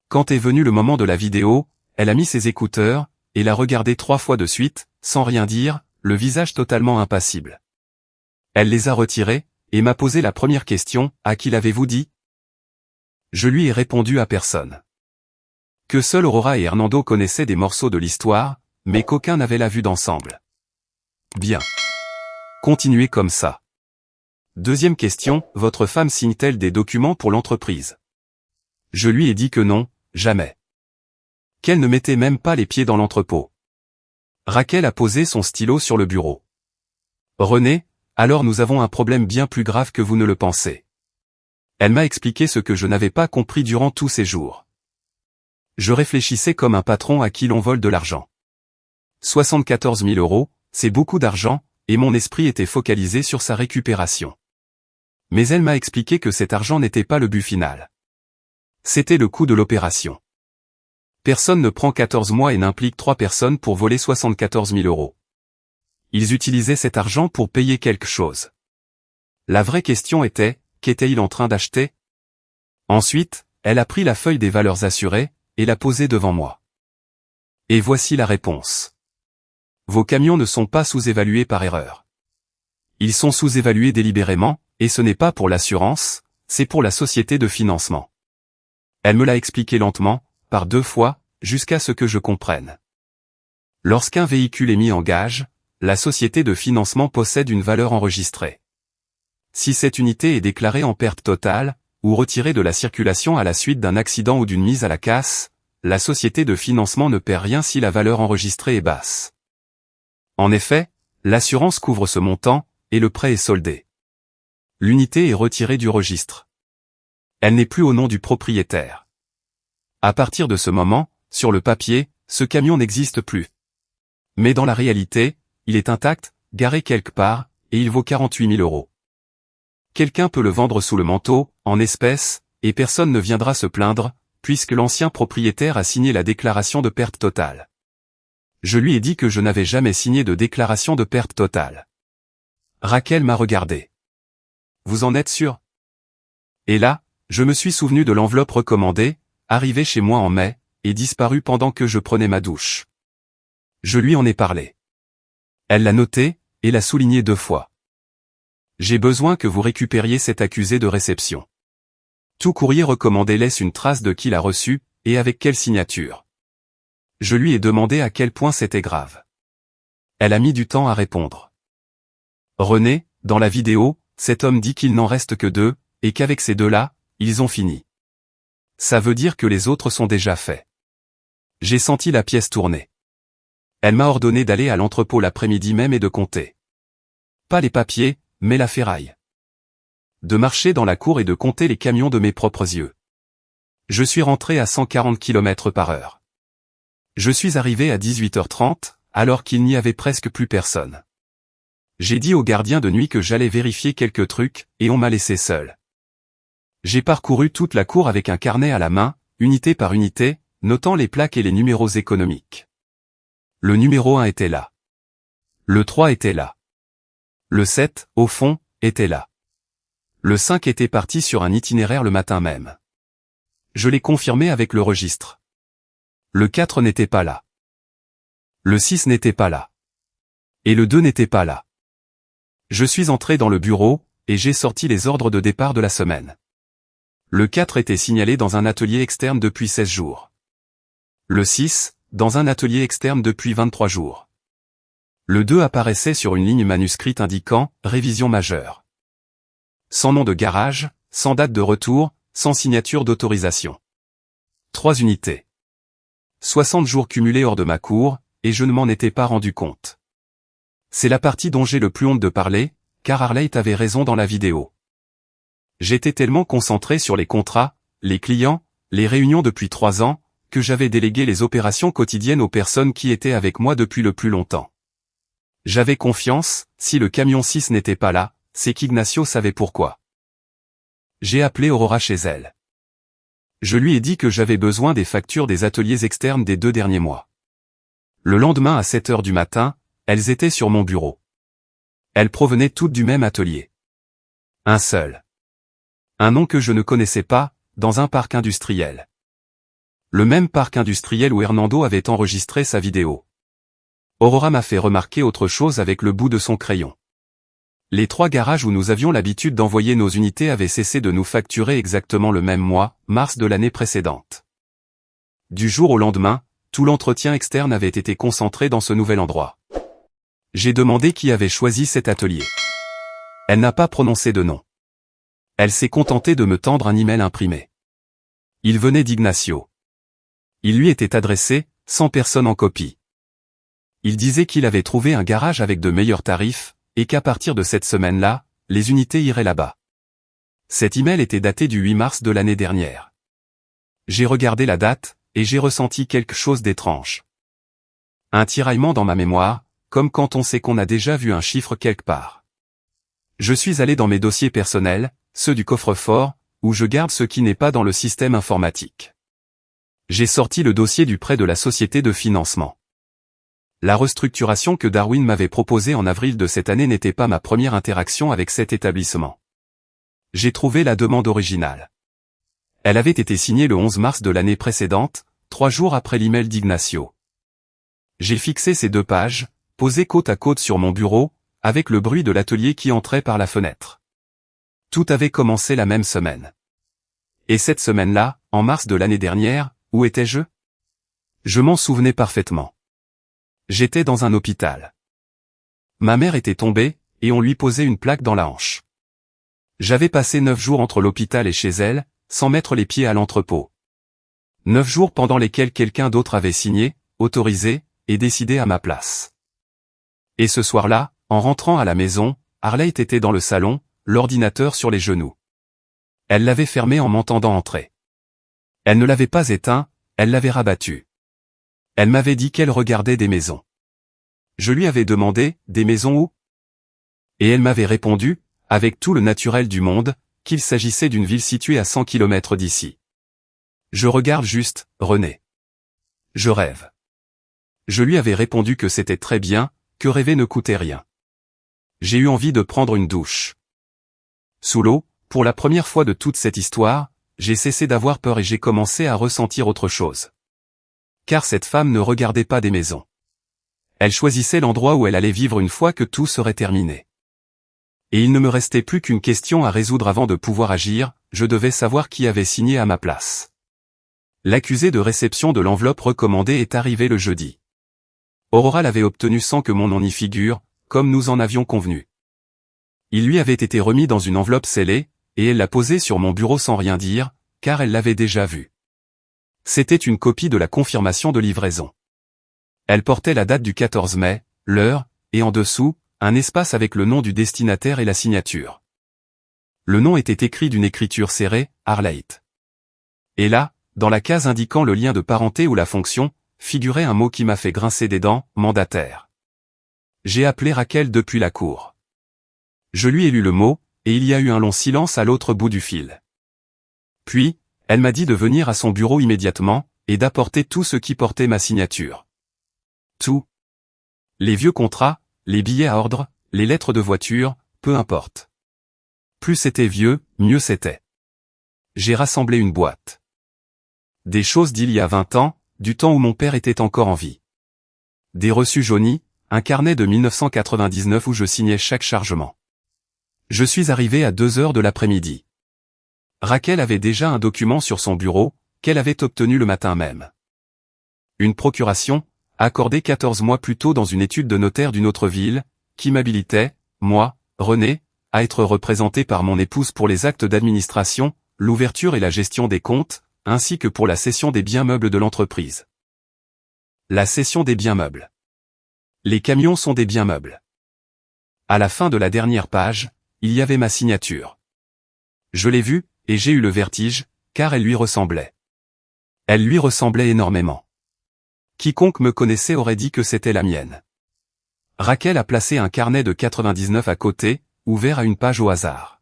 Quand est venu le moment de la vidéo, elle a mis ses écouteurs, et l'a regardé 3 fois de suite, sans rien dire, le visage totalement impassible. Elle les a retirés, et m'a posé la première question, à qui l'avez-vous dit ? Je lui ai répondu à personne. que seul Aurora et Hernando connaissaient des morceaux de l'histoire, mais qu'aucun n'avait la vue d'ensemble. Bien. Continuez comme ça. Deuxième question, votre femme signe-t-elle des documents pour l'entreprise? Je lui ai dit que non, jamais. Qu'elle ne mettait même pas les pieds dans l'entrepôt. Raquel a posé son stylo sur le bureau. René, alors nous avons un problème bien plus grave que vous ne le pensez. Elle m'a expliqué ce que je n'avais pas compris durant tous ces jours. Je réfléchissais comme un patron à qui l'on vole de l'argent. 74 000 €, c'est beaucoup d'argent, et mon esprit était focalisé sur sa récupération. Mais elle m'a expliqué que cet argent n'était pas le but final. C'était le coût de l'opération. Personne ne prend 14 mois et n'implique 3 personnes pour voler 74 000 €. Ils utilisaient cet argent pour payer quelque chose. La vraie question était, qu'était-il en train d'acheter? Ensuite, elle a pris la feuille des valeurs assurées, et l'a posée devant moi. Et voici la réponse. Vos camions ne sont pas sous-évalués par erreur. Ils sont sous-évalués délibérément, et ce n'est pas pour l'assurance, c'est pour la société de financement. Elle me l'a expliqué lentement, par 2 fois, jusqu'à ce que je comprenne. Lorsqu'un véhicule est mis en gage, la société de financement possède une valeur enregistrée. Si cette unité est déclarée en perte totale, ou retirée de la circulation à la suite d'un accident ou d'une mise à la casse, la société de financement ne perd rien si la valeur enregistrée est basse. En effet, l'assurance couvre ce montant, et le prêt est soldé. L'unité est retirée du registre. Elle n'est plus au nom du propriétaire. À partir de ce moment, sur le papier, ce camion n'existe plus. Mais dans la réalité, il est intact, garé quelque part, et il vaut 48 000 €. Quelqu'un peut le vendre sous le manteau, en espèces, et personne ne viendra se plaindre, puisque l'ancien propriétaire a signé la déclaration de perte totale. Je lui ai dit que je n'avais jamais signé de déclaration de perte totale. Raquel m'a regardé. Vous en êtes sûr? Et là, je me suis souvenu de l'enveloppe recommandée, arrivée chez moi en mai, et disparue pendant que je prenais ma douche. Je lui en ai parlé. Elle l'a notée, et l'a souligné 2 fois. J'ai besoin que vous récupériez cet accusé de réception. Tout courrier recommandé laisse une trace de qui l'a reçu, et avec quelle signature. Je lui ai demandé à quel point c'était grave. Elle a mis du temps à répondre. René, dans la vidéo, cet homme dit qu'il n'en reste que 2, et qu'avec ces 2-là, ils ont fini. Ça veut dire que les autres sont déjà faits. J'ai senti la pièce tourner. Elle m'a ordonné d'aller à l'entrepôt l'après-midi même et de compter. Pas les papiers, mais la ferraille. De marcher dans la cour et de compter les camions de mes propres yeux. Je suis rentré à 140 km/h. Je suis arrivé à 18h30, alors qu'il n'y avait presque plus personne. J'ai dit au gardien de nuit que j'allais vérifier quelques trucs, et on m'a laissé seul. J'ai parcouru toute la cour avec un carnet à la main, unité par unité, notant les plaques et les numéros économiques. Le numéro 1 était là. Le 3 était là. Le 7, au fond, était là. Le 5 était parti sur un itinéraire le matin même. Je l'ai confirmé avec le registre. Le 4 n'était pas là. Le 6 n'était pas là. Et le 2 n'était pas là. Je suis entré dans le bureau, et j'ai sorti les ordres de départ de la semaine. Le 4 était signalé dans un atelier externe depuis 16 jours. Le 6, dans un atelier externe depuis 23 jours. Le 2 apparaissait sur une ligne manuscrite indiquant « Révision majeure ». Sans nom de garage, sans date de retour, sans signature d'autorisation. 3 unités. 60 jours cumulés hors de ma cour, et je ne m'en étais pas rendu compte. C'est la partie dont j'ai le plus honte de parler, car Arlette avait raison dans la vidéo. J'étais tellement concentré sur les contrats, les clients, les réunions depuis 3 ans, que j'avais délégué les opérations quotidiennes aux personnes qui étaient avec moi depuis le plus longtemps. J'avais confiance, si le camion 6 n'était pas là, c'est qu'Ignacio savait pourquoi. J'ai appelé Aurora chez elle. Je lui ai dit que j'avais besoin des factures des ateliers externes des 2 derniers mois. Le lendemain à 7 h du matin, elles étaient sur mon bureau. Elles provenaient toutes du même atelier. Un seul. Un nom que je ne connaissais pas, dans un parc industriel. Le même parc industriel où Hernando avait enregistré sa vidéo. Aurora m'a fait remarquer autre chose avec le bout de son crayon. Les 3 garages où nous avions l'habitude d'envoyer nos unités avaient cessé de nous facturer exactement le même mois, mars de l'année précédente. Du jour au lendemain, tout l'entretien externe avait été concentré dans ce nouvel endroit. J'ai demandé qui avait choisi cet atelier. Elle n'a pas prononcé de nom. Elle s'est contentée de me tendre un email imprimé. Il venait d'Ignacio. Il lui était adressé, sans personne en copie. Il disait qu'il avait trouvé un garage avec de meilleurs tarifs, et qu'à partir de cette semaine-là, les unités iraient là-bas. Cet email était daté du 8 mars de l'année dernière. J'ai regardé la date, et j'ai ressenti quelque chose d'étrange. Un tiraillement dans ma mémoire, comme quand on sait qu'on a déjà vu un chiffre quelque part. Je suis allé dans mes dossiers personnels, ceux du coffre-fort, où je garde ce qui n'est pas dans le système informatique. J'ai sorti le dossier du prêt de la société de financement. La restructuration que Darwin m'avait proposée en avril de cette année n'était pas ma première interaction avec cet établissement. J'ai trouvé la demande originale. Elle avait été signée le 11 mars de l'année précédente, 3 jours après l'email d'Ignacio. J'ai fixé ces 2 pages, posées côte à côte sur mon bureau, avec le bruit de l'atelier qui entrait par la fenêtre. Tout avait commencé la même semaine. Et cette semaine-là, en mars de l'année dernière, où étais-je? Je m'en souvenais parfaitement. J'étais dans un hôpital. Ma mère était tombée, et on lui posait une plaque dans la hanche. J'avais passé 9 jours entre l'hôpital et chez elle, sans mettre les pieds à l'entrepôt. 9 jours pendant lesquels quelqu'un d'autre avait signé, autorisé, et décidé à ma place. Et ce soir-là, en rentrant à la maison, Arlette était dans le salon, l'ordinateur sur les genoux. Elle l'avait fermé en m'entendant entrer. Elle ne l'avait pas éteint, elle l'avait rabattu. Elle m'avait dit qu'elle regardait des maisons. Je lui avais demandé, des maisons où? Et elle m'avait répondu, avec tout le naturel du monde, qu'il s'agissait d'une ville située à 100 km d'ici. Je regarde juste, René. Je rêve. Je lui avais répondu que c'était très bien, que rêver ne coûtait rien. J'ai eu envie de prendre une douche. Sous l'eau, pour la première fois de toute cette histoire, j'ai cessé d'avoir peur et j'ai commencé à ressentir autre chose. Car cette femme ne regardait pas des maisons. Elle choisissait l'endroit où elle allait vivre une fois que tout serait terminé. Et il ne me restait plus qu'une question à résoudre avant de pouvoir agir, je devais savoir qui avait signé à ma place. L'accusé de réception de l'enveloppe recommandée est arrivé le jeudi. Aurora l'avait obtenu sans que mon nom y figure, comme nous en avions convenu. Il lui avait été remis dans une enveloppe scellée, et elle l'a posé sur mon bureau sans rien dire, car elle l'avait déjà vu. C'était une copie de la confirmation de livraison. Elle portait la date du 14 mai, l'heure, et en dessous, un espace avec le nom du destinataire et la signature. Le nom était écrit d'une écriture serrée, Arlette. Et là, dans la case indiquant le lien de parenté ou la fonction, figurait un mot qui m'a fait grincer des dents, mandataire. J'ai appelé Raquel depuis la cour. Je lui ai lu le mot, et il y a eu un long silence à l'autre bout du fil. Puis, elle m'a dit de venir à son bureau immédiatement, et d'apporter tout ce qui portait ma signature. Tout. Les vieux contrats, les billets à ordre, les lettres de voiture, peu importe. Plus c'était vieux, mieux c'était. J'ai rassemblé une boîte. Des choses d'il y a 20 ans, du temps où mon père était encore en vie. Des reçus jaunis, un carnet de 1999 où je signais chaque chargement. Je suis arrivé à 2 heures de l'après-midi. Raquel avait déjà un document sur son bureau, qu'elle avait obtenu le matin même. Une procuration, accordée 14 mois plus tôt dans une étude de notaire d'une autre ville, qui m'habilitait, moi, René, à être représenté par mon épouse pour les actes d'administration, l'ouverture et la gestion des comptes, ainsi que pour la cession des biens meubles de l'entreprise. La cession des biens meubles. Les camions sont des biens meubles. À la fin de la dernière page, il y avait ma signature. Je l'ai vue, et j'ai eu le vertige, car elle lui ressemblait. Elle lui ressemblait énormément. Quiconque me connaissait aurait dit que c'était la mienne. Raquel a placé un carnet de 99 à côté, ouvert à une page au hasard.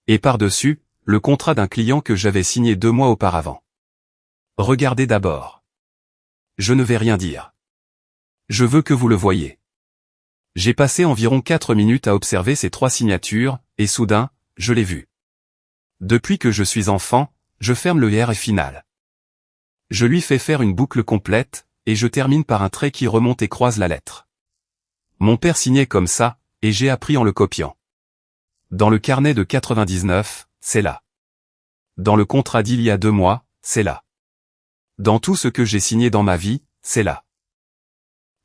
Et par-dessus, le contrat d'un client que j'avais signé 2 mois auparavant. Regardez d'abord. Je ne vais rien dire. Je veux que vous le voyiez. J'ai passé environ 4 minutes à observer ces 3 signatures, et soudain, je l'ai vu. Depuis que je suis enfant, je ferme le R et final. Je lui fais faire une boucle complète, et je termine par un trait qui remonte et croise la lettre. Mon père signait comme ça, et j'ai appris en le copiant. Dans le carnet de 99, c'est là. Dans le contrat d'il y a 2 mois, c'est là. Dans tout ce que j'ai signé dans ma vie, c'est là.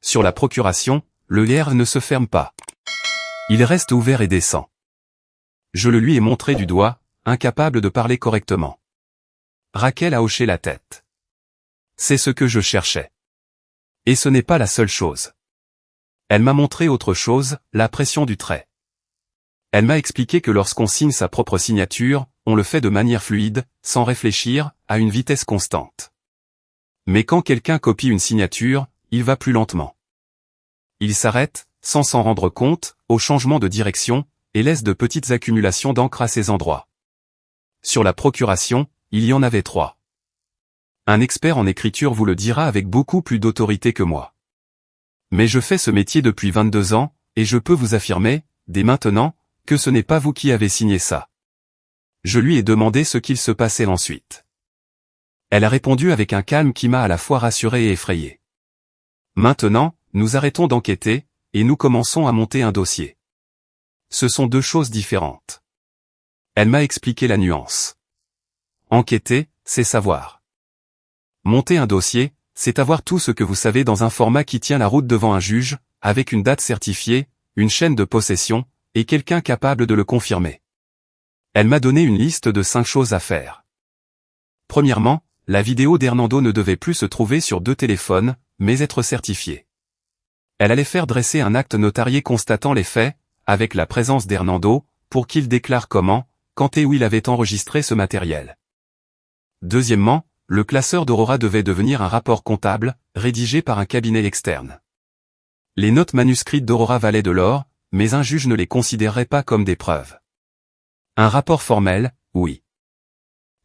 Sur la procuration, le lierre ne se ferme pas. Il reste ouvert et descend. Je le lui ai montré du doigt, incapable de parler correctement. Raquel a hoché la tête. C'est ce que je cherchais. Et ce n'est pas la seule chose. Elle m'a montré autre chose, la pression du trait. Elle m'a expliqué que lorsqu'on signe sa propre signature, on le fait de manière fluide, sans réfléchir, à une vitesse constante. Mais quand quelqu'un copie une signature, il va plus lentement. Il s'arrête, sans s'en rendre compte, au changement de direction, et laisse de petites accumulations d'encre à ces endroits. Sur la procuration, il y en avait 3. Un expert en écriture vous le dira avec beaucoup plus d'autorité que moi. Mais je fais ce métier depuis 22 ans, et je peux vous affirmer, dès maintenant, que ce n'est pas vous qui avez signé ça. Je lui ai demandé ce qu'il se passait ensuite. Elle a répondu avec un calme qui m'a à la fois rassuré et effrayé. Maintenant, nous arrêtons d'enquêter, et nous commençons à monter un dossier. Ce sont 2 choses différentes. Elle m'a expliqué la nuance. Enquêter, c'est savoir. Monter un dossier, c'est avoir tout ce que vous savez dans un format qui tient la route devant un juge, avec une date certifiée, une chaîne de possession, et quelqu'un capable de le confirmer. Elle m'a donné une liste de 5 choses à faire. Premièrement, la vidéo d'Hernando ne devait plus se trouver sur 2 téléphones, mais être certifiée. Elle allait faire dresser un acte notarié constatant les faits, avec la présence d'Hernando, pour qu'il déclare comment, quand et où il avait enregistré ce matériel. Deuxièmement, le classeur d'Aurora devait devenir un rapport comptable, rédigé par un cabinet externe. Les notes manuscrites d'Aurora valaient de l'or, mais un juge ne les considérerait pas comme des preuves. Un rapport formel, oui.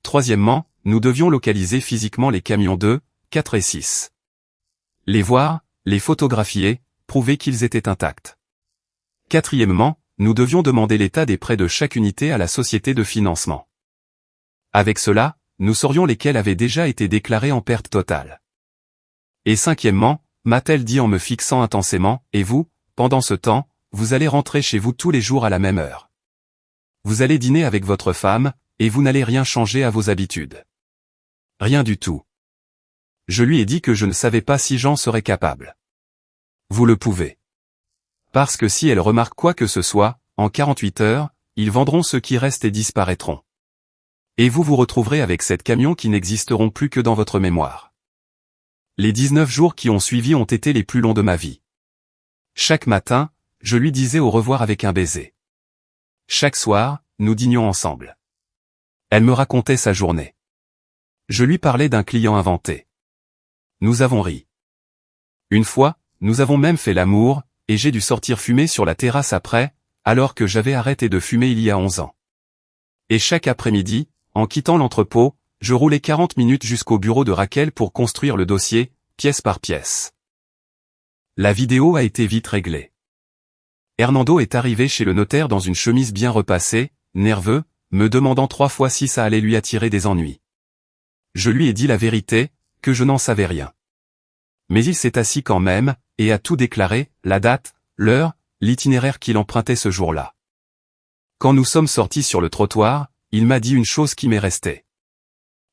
Troisièmement, nous devions localiser physiquement les camions 2, 4 et 6. Les voir, les photographier, prouver qu'ils étaient intacts. Quatrièmement, nous devions demander l'état des prêts de chaque unité à la société de financement. Avec cela, nous saurions lesquels avaient déjà été déclarés en perte totale. Et cinquièmement, m'a-t-elle dit en me fixant intensément, et vous, pendant ce temps, vous allez rentrer chez vous tous les jours à la même heure. Vous allez dîner avec votre femme, et vous n'allez rien changer à vos habitudes. Rien du tout. Je lui ai dit que je ne savais pas si j'en serais capable. Vous le pouvez. Parce que si elle remarque quoi que ce soit, en 48 heures, ils vendront ce qui reste et disparaîtront. Et vous vous retrouverez avec 7 camions qui n'existeront plus que dans votre mémoire. Les 19 jours qui ont suivi ont été les plus longs de ma vie. Chaque matin, je lui disais au revoir avec un baiser. Chaque soir, nous dînions ensemble. Elle me racontait sa journée. Je lui parlais d'un client inventé. Nous avons ri. Une fois, nous avons même fait l'amour, et j'ai dû sortir fumer sur la terrasse après, alors que j'avais arrêté de fumer il y a 11 ans. Et chaque après-midi, en quittant l'entrepôt, je roulais 40 minutes jusqu'au bureau de Raquel pour construire le dossier, pièce par pièce. La vidéo a été vite réglée. Hernando est arrivé chez le notaire dans une chemise bien repassée, nerveux, me demandant 3 fois si ça allait lui attirer des ennuis. Je lui ai dit la vérité, que je n'en savais rien. Mais il s'est assis quand même, et a tout déclaré, la date, l'heure, l'itinéraire qu'il empruntait ce jour-là. Quand nous sommes sortis sur le trottoir, il m'a dit une chose qui m'est restée.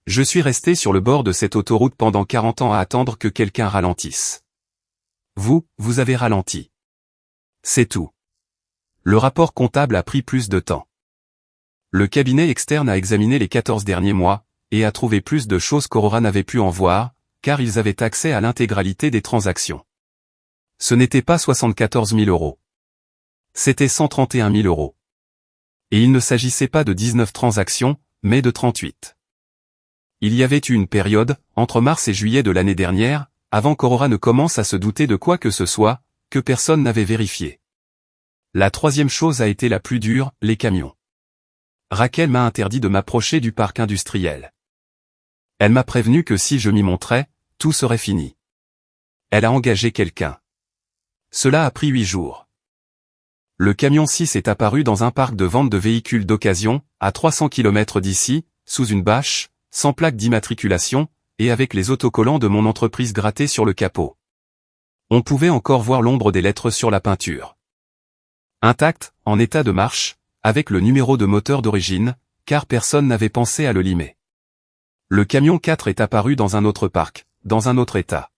Je suis resté sur le bord de cette autoroute pendant 40 ans à attendre que quelqu'un ralentisse. Vous avez ralenti. C'est tout. Le rapport comptable a pris plus de temps. Le cabinet externe a examiné les 14 derniers mois, et a trouvé plus de choses qu'Aurora n'avait pu en voir, car ils avaient accès à l'intégralité des transactions. Ce n'était pas 74 000 euros. C'était 131 000 euros. Et il ne s'agissait pas de 19 transactions, mais de 38. Il y avait eu une période, entre mars et juillet de l'année dernière, avant qu'Aurora ne commence à se douter de quoi que ce soit, que personne n'avait vérifié. La troisième chose a été la plus dure, les camions. Raquel m'a interdit de m'approcher du parc industriel. Elle m'a prévenu que si je m'y montrais, tout serait fini. Elle a engagé quelqu'un. Cela a pris 8 jours. Le camion 6 est apparu dans un parc de vente de véhicules d'occasion, à 300 km d'ici, sous une bâche, sans plaque d'immatriculation, et avec les autocollants de mon entreprise grattés sur le capot. On pouvait encore voir l'ombre des lettres sur la peinture. Intact, en état de marche, avec le numéro de moteur d'origine, car personne n'avait pensé à le limer. Le camion 4 est apparu dans un autre parc, dans un autre état.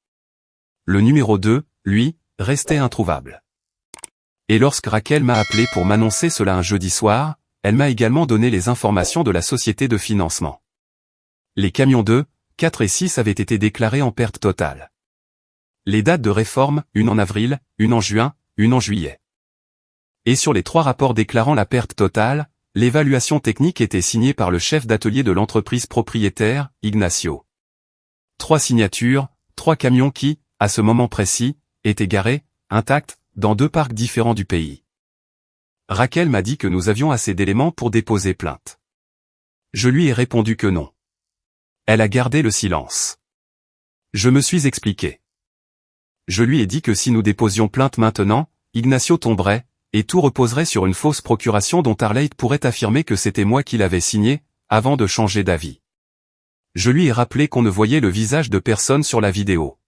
Le numéro 2, lui, restait introuvable. Et lorsque Raquel m'a appelé pour m'annoncer cela un jeudi soir, elle m'a également donné les informations de la société de financement. Les camions 2, 4 et 6 avaient été déclarés en perte totale. Les dates de réforme, une en avril, une en juin, une en juillet. Et sur les 3 rapports déclarant la perte totale, l'évaluation technique était signée par le chef d'atelier de l'entreprise propriétaire, Ignacio. 3 signatures, 3 camions qui, à ce moment précis, étaient garés, intacts, dans 2 parcs différents du pays. Raquel m'a dit que nous avions assez d'éléments pour déposer plainte. Je lui ai répondu que non. Elle a gardé le silence. Je me suis expliqué. Je lui ai dit que si nous déposions plainte maintenant, Ignacio tomberait, et tout reposerait sur une fausse procuration dont Arleit pourrait affirmer que c'était moi qui l'avais signée, avant de changer d'avis. Je lui ai rappelé qu'on ne voyait le visage de personne sur la vidéo.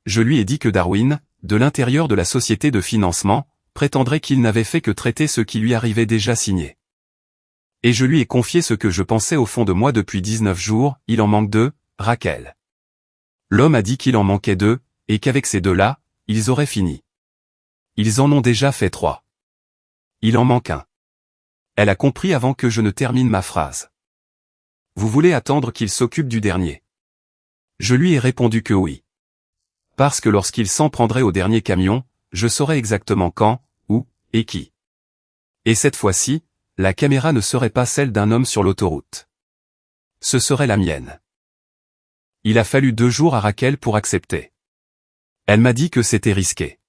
Je lui ai dit que Darwin, de l'intérieur de la société de financement, prétendrait qu'il n'avait fait que traiter ce qui lui arrivait déjà signé. Et je lui ai confié ce que je pensais au fond de moi depuis 19 jours, il en manque 2, Raquel. L'homme a dit qu'il en manquait 2, et qu'avec ces 2-là, ils auraient fini. Ils en ont déjà fait 3. Il en manque 1. Elle a compris avant que je ne termine ma phrase. Vous voulez attendre qu'il s'occupe du dernier? Je lui ai répondu que oui. Parce que lorsqu'il s'en prendrait au dernier camion, je saurais exactement quand, où, et qui. Et cette fois-ci, la caméra ne serait pas celle d'un homme sur l'autoroute. Ce serait la mienne. Il a fallu 2 jours à Raquel pour accepter. Elle m'a dit que c'était risqué.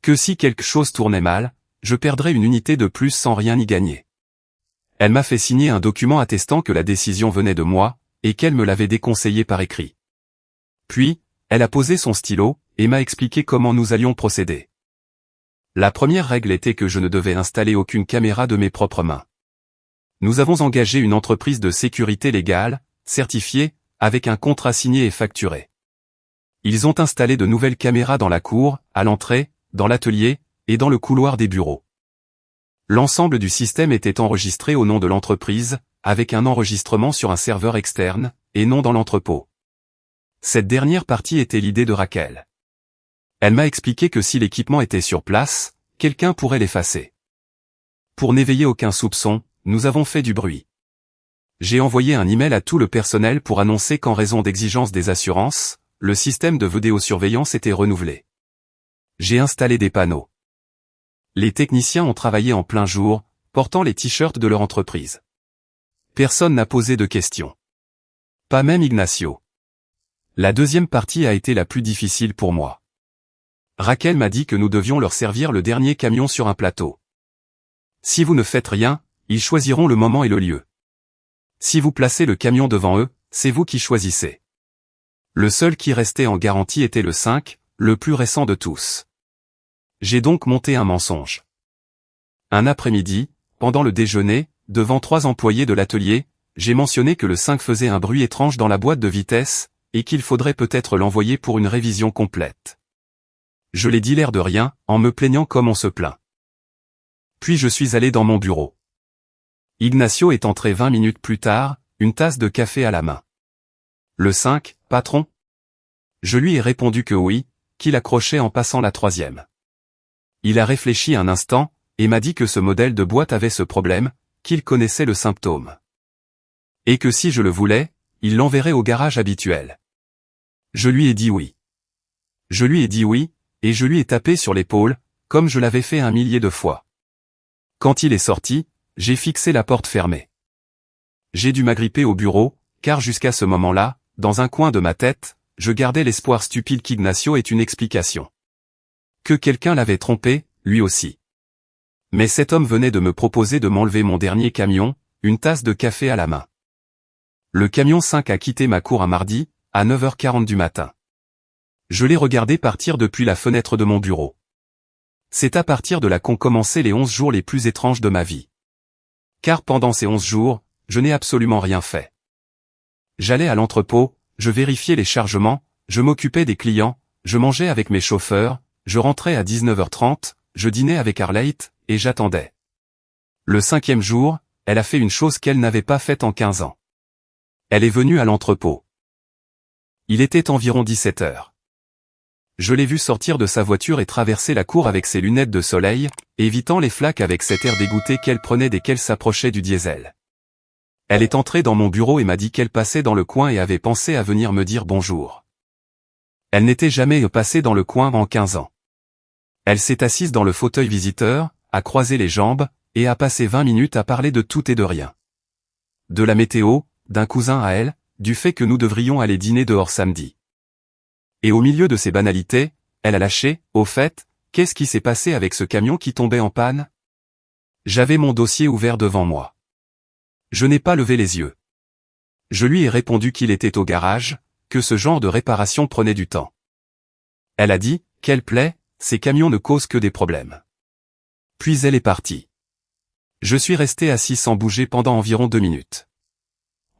Que si quelque chose tournait mal, je perdrais une unité de plus sans rien y gagner. Elle m'a fait signer un document attestant que la décision venait de moi, et qu'elle me l'avait déconseillé par écrit. Puis, elle a posé son stylo, et m'a expliqué comment nous allions procéder. La première règle était que je ne devais installer aucune caméra de mes propres mains. Nous avons engagé une entreprise de sécurité légale, certifiée, avec un contrat signé et facturé. Ils ont installé de nouvelles caméras dans la cour, à l'entrée, dans l'atelier, et dans le couloir des bureaux. L'ensemble du système était enregistré au nom de l'entreprise, avec un enregistrement sur un serveur externe, et non dans l'entrepôt. Cette dernière partie était l'idée de Raquel. Elle m'a expliqué que si l'équipement était sur place, quelqu'un pourrait l'effacer. Pour n'éveiller aucun soupçon, nous avons fait du bruit. J'ai envoyé un email à tout le personnel pour annoncer qu'en raison d'exigences des assurances, le système de vidéosurveillance était renouvelé. J'ai installé des panneaux. Les techniciens ont travaillé en plein jour, portant les t-shirts de leur entreprise. Personne n'a posé de questions. Pas même Ignacio. La deuxième partie a été la plus difficile pour moi. Raquel m'a dit que nous devions leur servir le dernier camion sur un plateau. Si vous ne faites rien, ils choisiront le moment et le lieu. Si vous placez le camion devant eux, c'est vous qui choisissez. Le seul qui restait en garantie était le 5, le plus récent de tous. J'ai donc monté un mensonge. Un après-midi, pendant le déjeuner, devant 3 employés de l'atelier, j'ai mentionné que le 5 faisait un bruit étrange dans la boîte de vitesse, et qu'il faudrait peut-être l'envoyer pour une révision complète. Je l'ai dit l'air de rien, en me plaignant comme on se plaint. Puis je suis allé dans mon bureau. Ignacio est entré 20 minutes plus tard, une tasse de café à la main. Le 5, patron? Je lui ai répondu que oui, qu'il accrochait en passant la 3e. Il a réfléchi un instant, et m'a dit que ce modèle de boîte avait ce problème, qu'il connaissait le symptôme. Et que si je le voulais, il l'enverrait au garage habituel. Je lui ai dit oui. Je lui ai dit oui, et je lui ai tapé sur l'épaule, comme je l'avais fait 1 millier de fois. Quand il est sorti, j'ai fixé la porte fermée. J'ai dû m'agripper au bureau, car jusqu'à ce moment-là, dans un coin de ma tête, je gardais l'espoir stupide qu'Ignacio ait une explication. Que quelqu'un l'avait trompé, lui aussi. Mais cet homme venait de me proposer de m'enlever mon dernier camion, une tasse de café à la main. Le camion 5 a quitté ma cour un mardi, à 9h40 du matin. Je l'ai regardé partir depuis la fenêtre de mon bureau. C'est à partir de là qu'ont commencé les 11 jours les plus étranges de ma vie. Car pendant ces 11 jours, je n'ai absolument rien fait. J'allais à l'entrepôt, je vérifiais les chargements, je m'occupais des clients, je mangeais avec mes chauffeurs, je rentrais à 19h30, je dînais avec Arleit, et j'attendais. Le 5e jour, elle a fait une chose qu'elle n'avait pas faite en 15 ans. Elle est venue à l'entrepôt. Il était environ 17 heures. Je l'ai vue sortir de sa voiture et traverser la cour avec ses lunettes de soleil, évitant les flaques avec cet air dégoûté qu'elle prenait dès qu'elle s'approchait du diesel. Elle est entrée dans mon bureau et m'a dit qu'elle passait dans le coin et avait pensé à venir me dire bonjour. Elle n'était jamais passée dans le coin en 15 ans. Elle s'est assise dans le fauteuil visiteur, a croisé les jambes, et a passé 20 minutes à parler de tout et de rien. De la météo, d'un cousin à elle, du fait que nous devrions aller dîner dehors samedi. Et au milieu de ces banalités, elle a lâché, au fait, qu'est-ce qui s'est passé avec ce camion qui tombait en panne? J'avais mon dossier ouvert devant moi. Je n'ai pas levé les yeux. Je lui ai répondu qu'il était au garage, que ce genre de réparation prenait du temps. Elle a dit, quelle plaie, ces camions ne causent que des problèmes. Puis elle est partie. Je suis resté assis sans bouger pendant environ 2 minutes.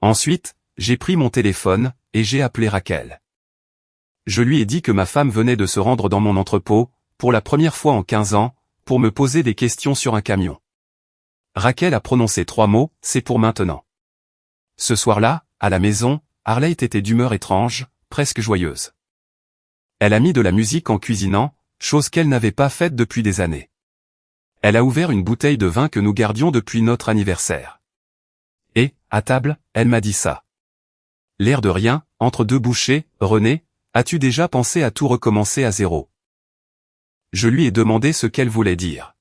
Ensuite, j'ai pris mon téléphone, et j'ai appelé Raquel. Je lui ai dit que ma femme venait de se rendre dans mon entrepôt, pour la première fois en 15 ans, pour me poser des questions sur un camion. Raquel a prononcé 3 mots, c'est pour maintenant. Ce soir-là, à la maison, Arlette était d'humeur étrange, presque joyeuse. Elle a mis de la musique en cuisinant, chose qu'elle n'avait pas faite depuis des années. Elle a ouvert une bouteille de vin que nous gardions depuis notre anniversaire. Et, à table, elle m'a dit ça. L'air de rien, entre 2 bouchées, René, as-tu déjà pensé à tout recommencer à zéro? Je lui ai demandé ce qu'elle voulait dire.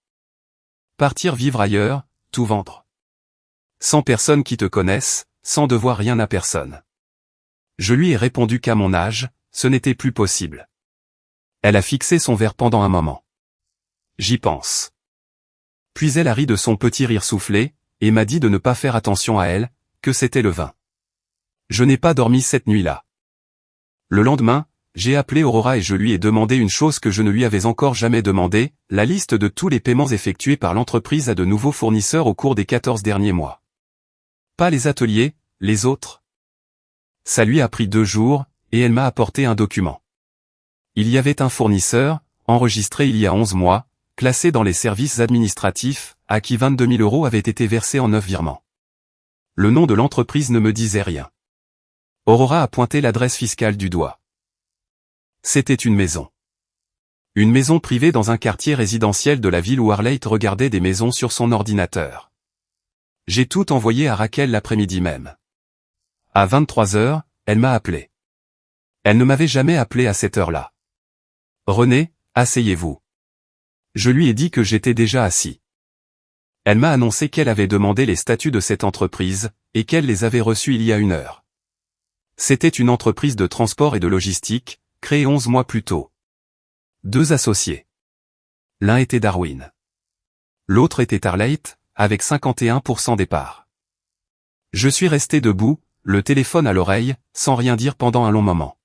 Partir vivre ailleurs, tout vendre. Sans personne qui te connaisse, sans devoir rien à personne. Je lui ai répondu qu'à mon âge, ce n'était plus possible. Elle a fixé son verre pendant un moment. J'y pense. Puis elle a ri de son petit rire soufflé, et m'a dit de ne pas faire attention à elle, que c'était le vin. Je n'ai pas dormi cette nuit-là. Le lendemain, j'ai appelé Aurora et je lui ai demandé une chose que je ne lui avais encore jamais demandé, la liste de tous les paiements effectués par l'entreprise à de nouveaux fournisseurs au cours des 14 derniers mois. Pas les ateliers, les autres. Ça lui a pris 2 jours, et elle m'a apporté un document. Il y avait un fournisseur, enregistré il y a 11 mois, classé dans les services administratifs, à qui 22 000 € avaient été versés en 9 virements. Le nom de l'entreprise ne me disait rien. Aurora a pointé l'adresse fiscale du doigt. C'était une maison. Une maison privée dans un quartier résidentiel de la ville où Arlette regardait des maisons sur son ordinateur. J'ai tout envoyé à Raquel l'après-midi même. À 23 heures, elle m'a appelé. Elle ne m'avait jamais appelé à cette heure-là. René, asseyez-vous. Je lui ai dit que j'étais déjà assis. Elle m'a annoncé qu'elle avait demandé les statuts de cette entreprise, et qu'elle les avait reçus il y a 1 heure. C'était une entreprise de transport et de logistique, créée 11 mois plus tôt. 2 associés. L'un était Darwin. L'autre était Arlette, avec 51% des parts. Je suis resté debout, le téléphone à l'oreille, sans rien dire pendant un long moment.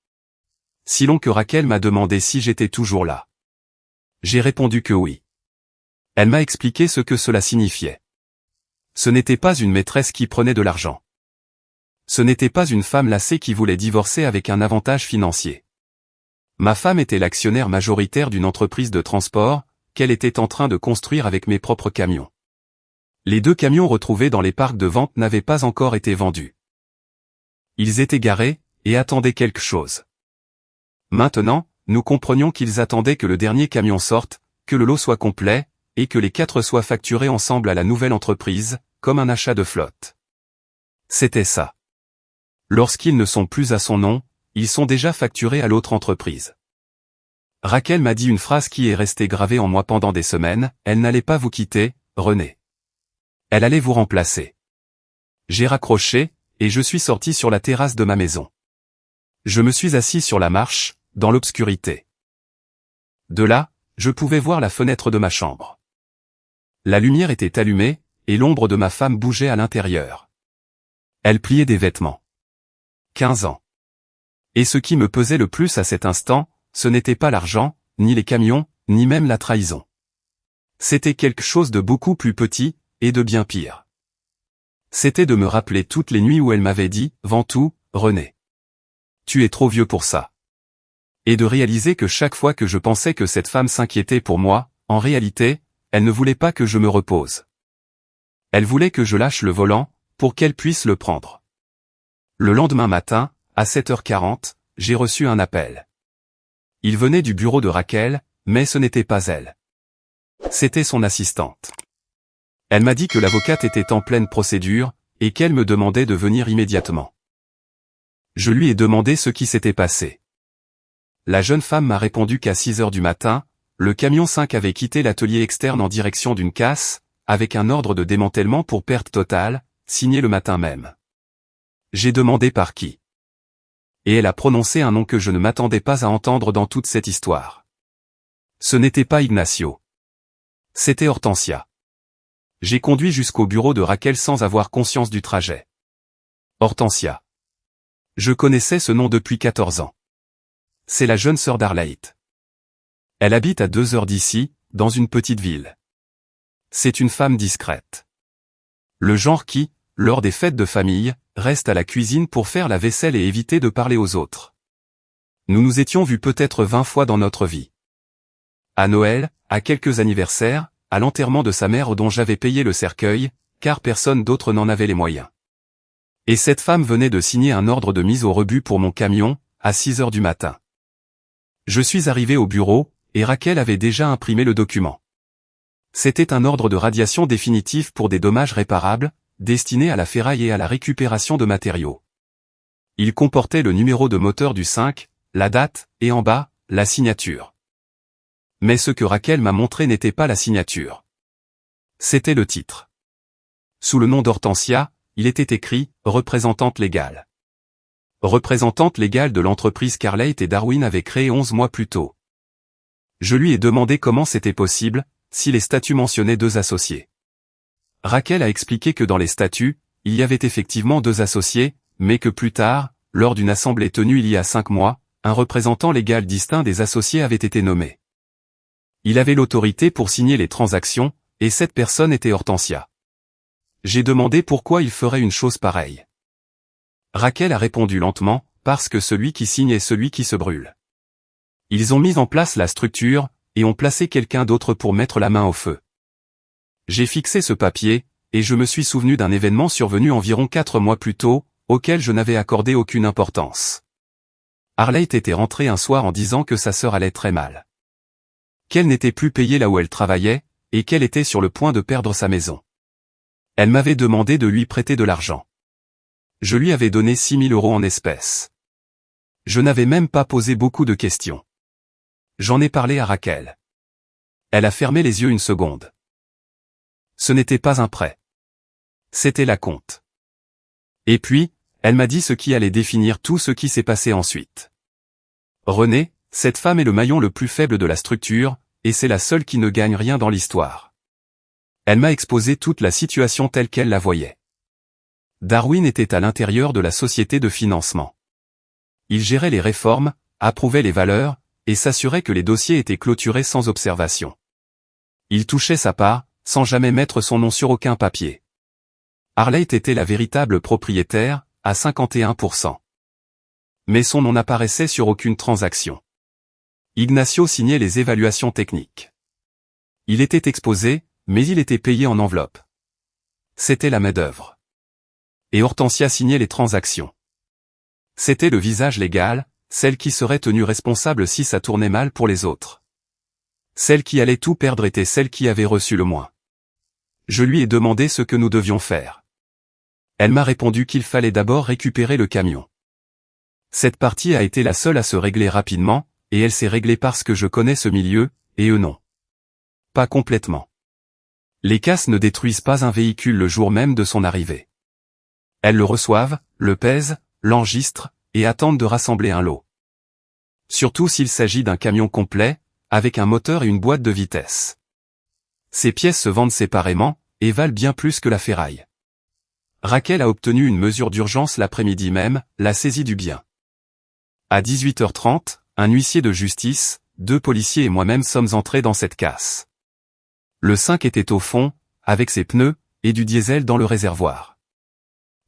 Si long que Raquel m'a demandé si j'étais toujours là. J'ai répondu que oui. Elle m'a expliqué ce que cela signifiait. Ce n'était pas une maîtresse qui prenait de l'argent. Ce n'était pas une femme lassée qui voulait divorcer avec un avantage financier. Ma femme était l'actionnaire majoritaire d'une entreprise de transport, qu'elle était en train de construire avec mes propres camions. Les 2 camions retrouvés dans les parcs de vente n'avaient pas encore été vendus. Ils étaient garés, et attendaient quelque chose. Maintenant, nous comprenions qu'ils attendaient que le dernier camion sorte, que le lot soit complet, et que les 4 soient facturés ensemble à la nouvelle entreprise, comme un achat de flotte. C'était ça. Lorsqu'ils ne sont plus à son nom, ils sont déjà facturés à l'autre entreprise. Raquel m'a dit une phrase qui est restée gravée en moi pendant des semaines, elle n'allait pas vous quitter, René. Elle allait vous remplacer. J'ai raccroché, et je suis sorti sur la terrasse de ma maison. Je me suis assis sur la marche, dans l'obscurité. De là, je pouvais voir la fenêtre de ma chambre. La lumière était allumée, et l'ombre de ma femme bougeait à l'intérieur. Elle pliait des vêtements. 15 ans. Et ce qui me pesait le plus à cet instant, ce n'était pas l'argent, ni les camions, ni même la trahison. C'était quelque chose de beaucoup plus petit, et de bien pire. C'était de me rappeler toutes les nuits où elle m'avait dit, « Ventoux, René. Tu es trop vieux pour ça. » Et de réaliser que chaque fois que je pensais que cette femme s'inquiétait pour moi, en réalité, elle ne voulait pas que je me repose. Elle voulait que je lâche le volant, pour qu'elle puisse le prendre. Le lendemain matin, à 7h40, j'ai reçu un appel. Il venait du bureau de Raquel, mais ce n'était pas elle. C'était son assistante. Elle m'a dit que l'avocate était en pleine procédure, et qu'elle me demandait de venir immédiatement. Je lui ai demandé ce qui s'était passé. La jeune femme m'a répondu qu'à 6h du matin, le camion 5 avait quitté l'atelier externe en direction d'une casse, avec un ordre de démantèlement pour perte totale, signé le matin même. J'ai demandé par qui. Et elle a prononcé un nom que je ne m'attendais pas à entendre dans toute cette histoire. Ce n'était pas Ignacio. C'était Hortensia. J'ai conduit jusqu'au bureau de Raquel sans avoir conscience du trajet. Hortensia. Je connaissais ce nom depuis 14 ans. C'est la jeune sœur d'Arlaït. Elle habite à 2 heures d'ici, dans une petite ville. C'est une femme discrète. Le genre qui, lors des fêtes de famille, reste à la cuisine pour faire la vaisselle et éviter de parler aux autres. Nous nous étions vus peut-être 20 fois dans notre vie. À Noël, à quelques anniversaires, à l'enterrement de sa mère dont j'avais payé le cercueil, car personne d'autre n'en avait les moyens. Et cette femme venait de signer un ordre de mise au rebut pour mon camion, à 6h du matin. Je suis arrivé au bureau, et Raquel avait déjà imprimé le document. C'était un ordre de radiation définitif pour des dommages réparables, destiné à la ferraille et à la récupération de matériaux. Il comportait le numéro de moteur du 5, la date, et en bas, la signature. Mais ce que Raquel m'a montré n'était pas la signature. C'était le titre. Sous le nom d'Hortensia, il était écrit « Représentante légale ». Représentante légale de l'entreprise qu'Arlaït et Darwin avaient créée 11 mois plus tôt. Je lui ai demandé comment c'était possible, si les statuts mentionnaient 2 associés. Raquel a expliqué que dans les statuts, il y avait effectivement 2 associés, mais que plus tard, lors d'une assemblée tenue il y a 5 mois, un représentant légal distinct des associés avait été nommé. Il avait l'autorité pour signer les transactions, et cette personne était Hortensia. J'ai demandé pourquoi il ferait une chose pareille. Raquel a répondu lentement, parce que celui qui signe est celui qui se brûle. Ils ont mis en place la structure, et ont placé quelqu'un d'autre pour mettre la main au feu. J'ai fixé ce papier, et je me suis souvenu d'un événement survenu environ 4 mois plus tôt, auquel je n'avais accordé aucune importance. Arlaït était rentrée un soir en disant que sa sœur allait très mal. Qu'elle n'était plus payée là où elle travaillait, et qu'elle était sur le point de perdre sa maison. Elle m'avait demandé de lui prêter de l'argent. Je lui avais donné 6 000 € en espèces. Je n'avais même pas posé beaucoup de questions. J'en ai parlé à Raquel. Elle a fermé les yeux une seconde. Ce n'était pas un prêt. C'était l'acompte. Et puis, elle m'a dit ce qui allait définir tout ce qui s'est passé ensuite. Renée, cette femme est le maillon le plus faible de la structure, et c'est la seule qui ne gagne rien dans l'histoire. Elle m'a exposé toute la situation telle qu'elle la voyait. Darwin était à l'intérieur de la société de financement. Il gérait les réformes, approuvait les valeurs, et s'assurait que les dossiers étaient clôturés sans observation. Il touchait sa part, sans jamais mettre son nom sur aucun papier. Arlaït était la véritable propriétaire, à 51%. Mais son nom n'apparaissait sur aucune transaction. Ignacio signait les évaluations techniques. Il était exposé, mais il était payé en enveloppe. C'était la main-d'œuvre. Et Hortensia signait les transactions. C'était le visage légal, celle qui serait tenue responsable si ça tournait mal pour les autres. Celle qui allait tout perdre était celle qui avait reçu le moins. Je lui ai demandé ce que nous devions faire. Elle m'a répondu qu'il fallait d'abord récupérer le camion. Cette partie a été la seule à se régler rapidement, et elle s'est réglée parce que je connais ce milieu, et eux non. Pas complètement. Les casses ne détruisent pas un véhicule le jour même de son arrivée. Elles le reçoivent, le pèsent, l'enregistrent, et attendent de rassembler un lot. Surtout s'il s'agit d'un camion complet, avec un moteur et une boîte de vitesse. Ces pièces se vendent séparément, et valent bien plus que la ferraille. Raquel a obtenu une mesure d'urgence l'après-midi même, la saisie du bien. À 18h30, un huissier de justice, 2 policiers et moi-même sommes entrés dans cette casse. Le 5 était au fond, avec ses pneus, et du diesel dans le réservoir.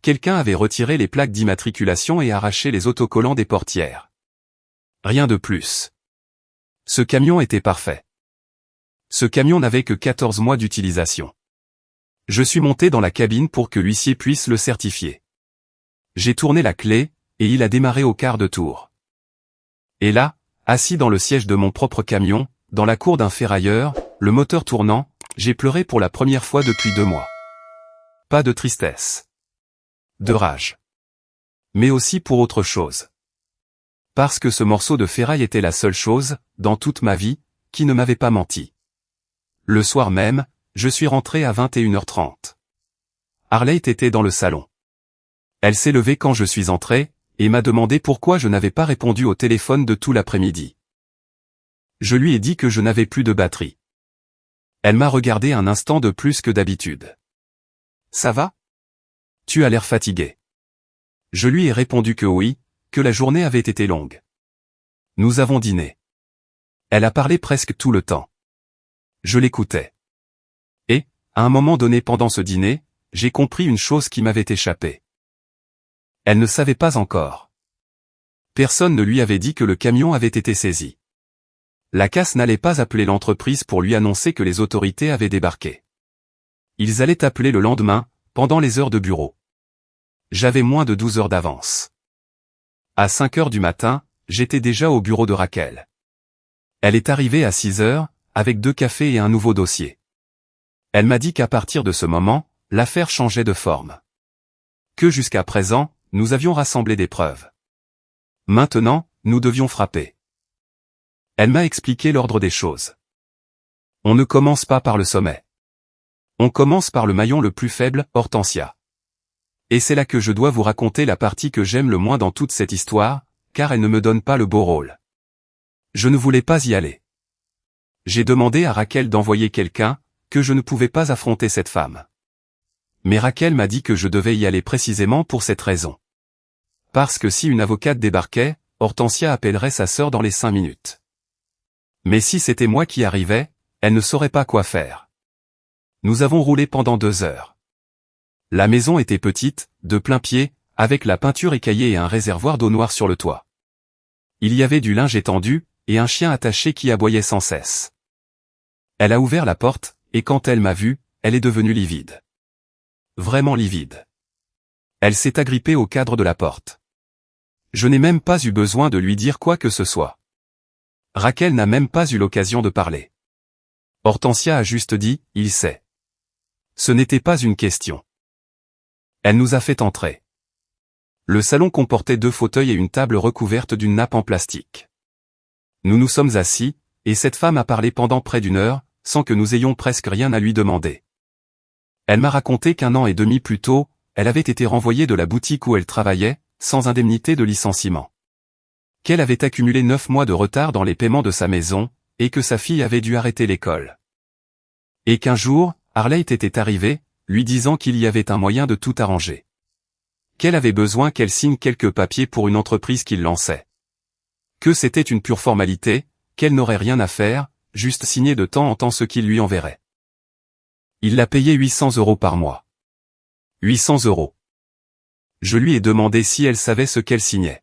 Quelqu'un avait retiré les plaques d'immatriculation et arraché les autocollants des portières. Rien de plus. Ce camion était parfait. Ce camion n'avait que 14 mois d'utilisation. Je suis monté dans la cabine pour que l'huissier puisse le certifier. J'ai tourné la clé, et il a démarré au quart de tour. Et là, assis dans le siège de mon propre camion, dans la cour d'un ferrailleur, le moteur tournant, j'ai pleuré pour la première fois depuis 2 mois. Pas de tristesse. De rage. Mais aussi pour autre chose. Parce que ce morceau de ferraille était la seule chose, dans toute ma vie, qui ne m'avait pas menti. Le soir même, je suis rentré à 21h30. Harley était dans le salon. Elle s'est levée quand je suis entré, et m'a demandé pourquoi je n'avais pas répondu au téléphone de tout l'après-midi. Je lui ai dit que je n'avais plus de batterie. Elle m'a regardé un instant de plus que d'habitude. Ça va? Tu as l'air fatigué. Je lui ai répondu que oui, que la journée avait été longue. Nous avons dîné. Elle a parlé presque tout le temps. Je l'écoutais. Et, à un moment donné pendant ce dîner, j'ai compris une chose qui m'avait échappé. Elle ne savait pas encore. Personne ne lui avait dit que le camion avait été saisi. La CAS n'allait pas appeler l'entreprise pour lui annoncer que les autorités avaient débarqué. Ils allaient appeler le lendemain, pendant les heures de bureau. J'avais moins de 12 heures d'avance. À 5 heures du matin, j'étais déjà au bureau de Raquel. Elle est arrivée à 6 heures, avec 2 cafés et un nouveau dossier. Elle m'a dit qu'à partir de ce moment, l'affaire changeait de forme. Que jusqu'à présent, nous avions rassemblé des preuves. Maintenant, nous devions frapper. Elle m'a expliqué l'ordre des choses. On ne commence pas par le sommet. On commence par le maillon le plus faible, Hortensia. Et c'est là que je dois vous raconter la partie que j'aime le moins dans toute cette histoire, car elle ne me donne pas le beau rôle. Je ne voulais pas y aller. J'ai demandé à Raquel d'envoyer quelqu'un, que je ne pouvais pas affronter cette femme. Mais Raquel m'a dit que je devais y aller précisément pour cette raison. Parce que si une avocate débarquait, Hortensia appellerait sa sœur dans les 5 minutes. Mais si c'était moi qui arrivais, elle ne saurait pas quoi faire. Nous avons roulé pendant 2 heures. La maison était petite, de plein pied, avec la peinture écaillée et un réservoir d'eau noire sur le toit. Il y avait du linge étendu, et un chien attaché qui aboyait sans cesse. Elle a ouvert la porte, et quand elle m'a vu, elle est devenue livide. Vraiment livide. Elle s'est agrippée au cadre de la porte. Je n'ai même pas eu besoin de lui dire quoi que ce soit. Raquel n'a même pas eu l'occasion de parler. Hortensia a juste dit, il sait. Ce n'était pas une question. Elle nous a fait entrer. Le salon comportait 2 fauteuils et une table recouverte d'une nappe en plastique. Nous nous sommes assis, et cette femme a parlé pendant près d'1 heure, sans que nous ayons presque rien à lui demander. Elle m'a raconté qu'1 an et demi plus tôt, elle avait été renvoyée de la boutique où elle travaillait, sans indemnité de licenciement. Qu'elle avait accumulé 9 mois de retard dans les paiements de sa maison, et que sa fille avait dû arrêter l'école. Et qu'un jour, Harley était arrivée, lui disant qu'il y avait un moyen de tout arranger. Qu'elle avait besoin qu'elle signe quelques papiers pour une entreprise qu'il lançait. Que c'était une pure formalité, qu'elle n'aurait rien à faire, juste signer de temps en temps ce qu'il lui enverrait. Il l'a payé 800 € par mois. 800 €. Je lui ai demandé si elle savait ce qu'elle signait.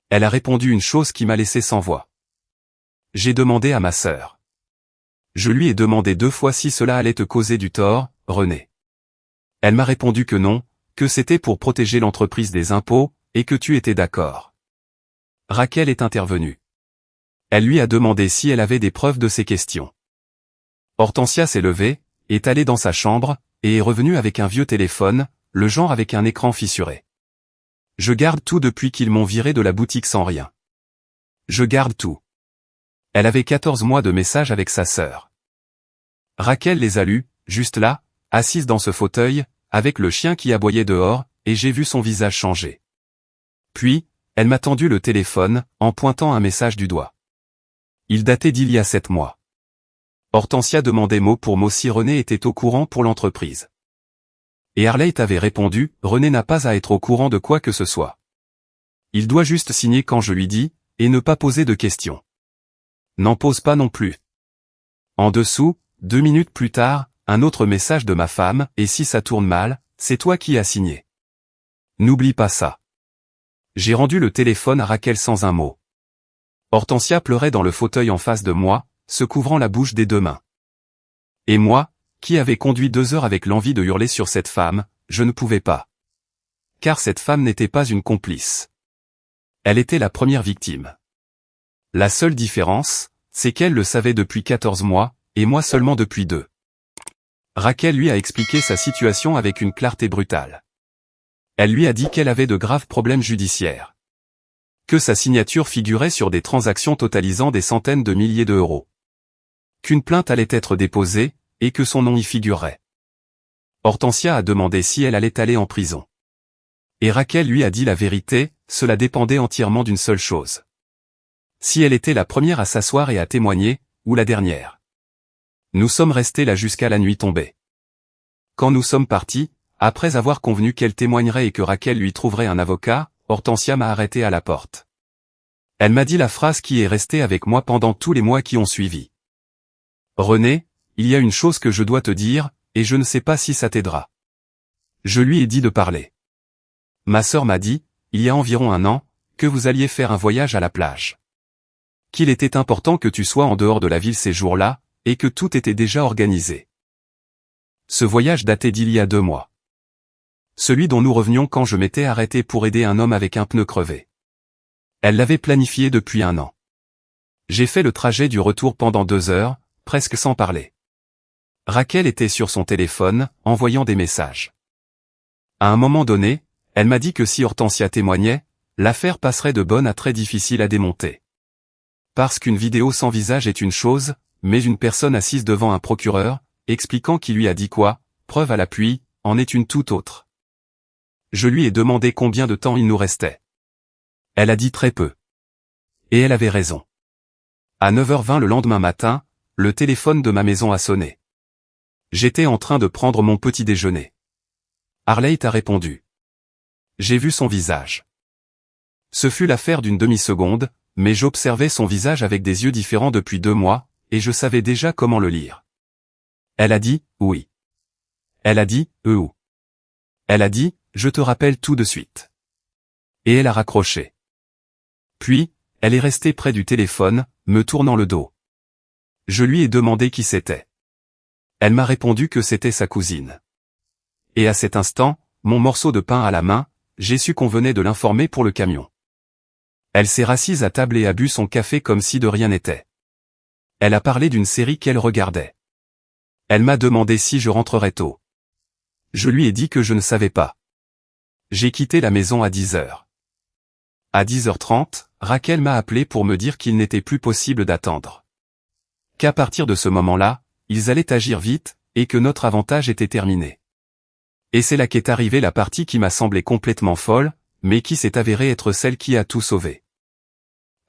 Elle a répondu une chose qui m'a laissé sans voix. J'ai demandé à ma sœur. Je lui ai demandé 2 fois si cela allait te causer du tort, René. Elle m'a répondu que non, que c'était pour protéger l'entreprise des impôts, et que tu étais d'accord. Raquel est intervenue. Elle lui a demandé si elle avait des preuves de ses questions. Hortensia s'est levée, est allée dans sa chambre, et est revenue avec un vieux téléphone, le genre avec un écran fissuré. Je garde tout depuis qu'ils m'ont viré de la boutique sans rien. Je garde tout. Elle avait 14 mois de messages avec sa sœur. Raquel les a lus, juste là, assise dans ce fauteuil, avec le chien qui aboyait dehors, et j'ai vu son visage changer. Puis, elle m'a tendu le téléphone, en pointant un message du doigt. Il datait d'il y a 7 mois. Hortensia demandait mot pour mot si René était au courant pour l'entreprise. Et Harley avait répondu, René n'a pas à être au courant de quoi que ce soit. Il doit juste signer quand je lui dis, et ne pas poser de questions. N'en pose pas non plus. En dessous, 2 minutes plus tard, un autre message de ma femme, et si ça tourne mal, c'est toi qui as signé. N'oublie pas ça. J'ai rendu le téléphone à Raquel sans un mot. Hortensia pleurait dans le fauteuil en face de moi, se couvrant la bouche des 2 mains. Et moi, qui avais conduit 2 heures avec l'envie de hurler sur cette femme, je ne pouvais pas. car cette femme n'était pas une complice. Elle était la première victime. La seule différence, c'est qu'elle le savait depuis 14 mois, et moi seulement depuis 2. Raquel lui a expliqué sa situation avec une clarté brutale. Elle lui a dit qu'elle avait de graves problèmes judiciaires. Que sa signature figurait sur des transactions totalisant des centaines de milliers d'euros. Qu'une plainte allait être déposée, et que son nom y figurerait. Hortensia a demandé si elle allait aller en prison. Et Raquel lui a dit la vérité, cela dépendait entièrement d'une seule chose. Si elle était la première à s'asseoir et à témoigner, ou la dernière. Nous sommes restés là jusqu'à la nuit tombée. Quand nous sommes partis, après avoir convenu qu'elle témoignerait et que Raquel lui trouverait un avocat, Hortensia m'a arrêté à la porte. Elle m'a dit la phrase qui est restée avec moi pendant tous les mois qui ont suivi. René, il y a une chose que je dois te dire, et je ne sais pas si ça t'aidera. Je lui ai dit de parler. Ma sœur m'a dit, il y a environ 1 an, que vous alliez faire un voyage à la plage. Qu'il était important que tu sois en dehors de la ville ces jours-là, et que tout était déjà organisé. Ce voyage datait d'il y a 2 mois. Celui dont nous revenions quand je m'étais arrêté pour aider un homme avec un pneu crevé. Elle l'avait planifié depuis 1 an. J'ai fait le trajet du retour pendant 2 heures, presque sans parler. Raquel était sur son téléphone, envoyant des messages. À un moment donné, elle m'a dit que si Hortensia témoignait, l'affaire passerait de bonne à très difficile à démonter. Parce qu'une vidéo sans visage est une chose, mais une personne assise devant un procureur, expliquant qui lui a dit quoi, preuve à l'appui, en est une toute autre. Je lui ai demandé combien de temps il nous restait. Elle a dit très peu. Et elle avait raison. À 9h20 le lendemain matin, le téléphone de ma maison a sonné. J'étais en train de prendre mon petit déjeuner. Arlette a répondu. J'ai vu son visage. Ce fut l'affaire d'une demi-seconde, mais j'observais son visage avec des yeux différents depuis 2 mois, et je savais déjà comment le lire. Elle a dit, oui. Elle a dit, où. Elle a dit, je te rappelle tout de suite. Et elle a raccroché. Puis, elle est restée près du téléphone, me tournant le dos. Je lui ai demandé qui c'était. Elle m'a répondu que c'était sa cousine. Et à cet instant, mon morceau de pain à la main, j'ai su qu'on venait de l'informer pour le camion. Elle s'est rassise à table et a bu son café comme si de rien n'était. Elle a parlé d'une série qu'elle regardait. Elle m'a demandé si je rentrerais tôt. Je lui ai dit que je ne savais pas. J'ai quitté la maison à 10h. À 10h30, Raquel m'a appelé pour me dire qu'il n'était plus possible d'attendre. Qu'à partir de ce moment-là, ils allaient agir vite, et que notre avantage était terminé. Et c'est là qu'est arrivée la partie qui m'a semblé complètement folle, mais qui s'est avérée être celle qui a tout sauvé.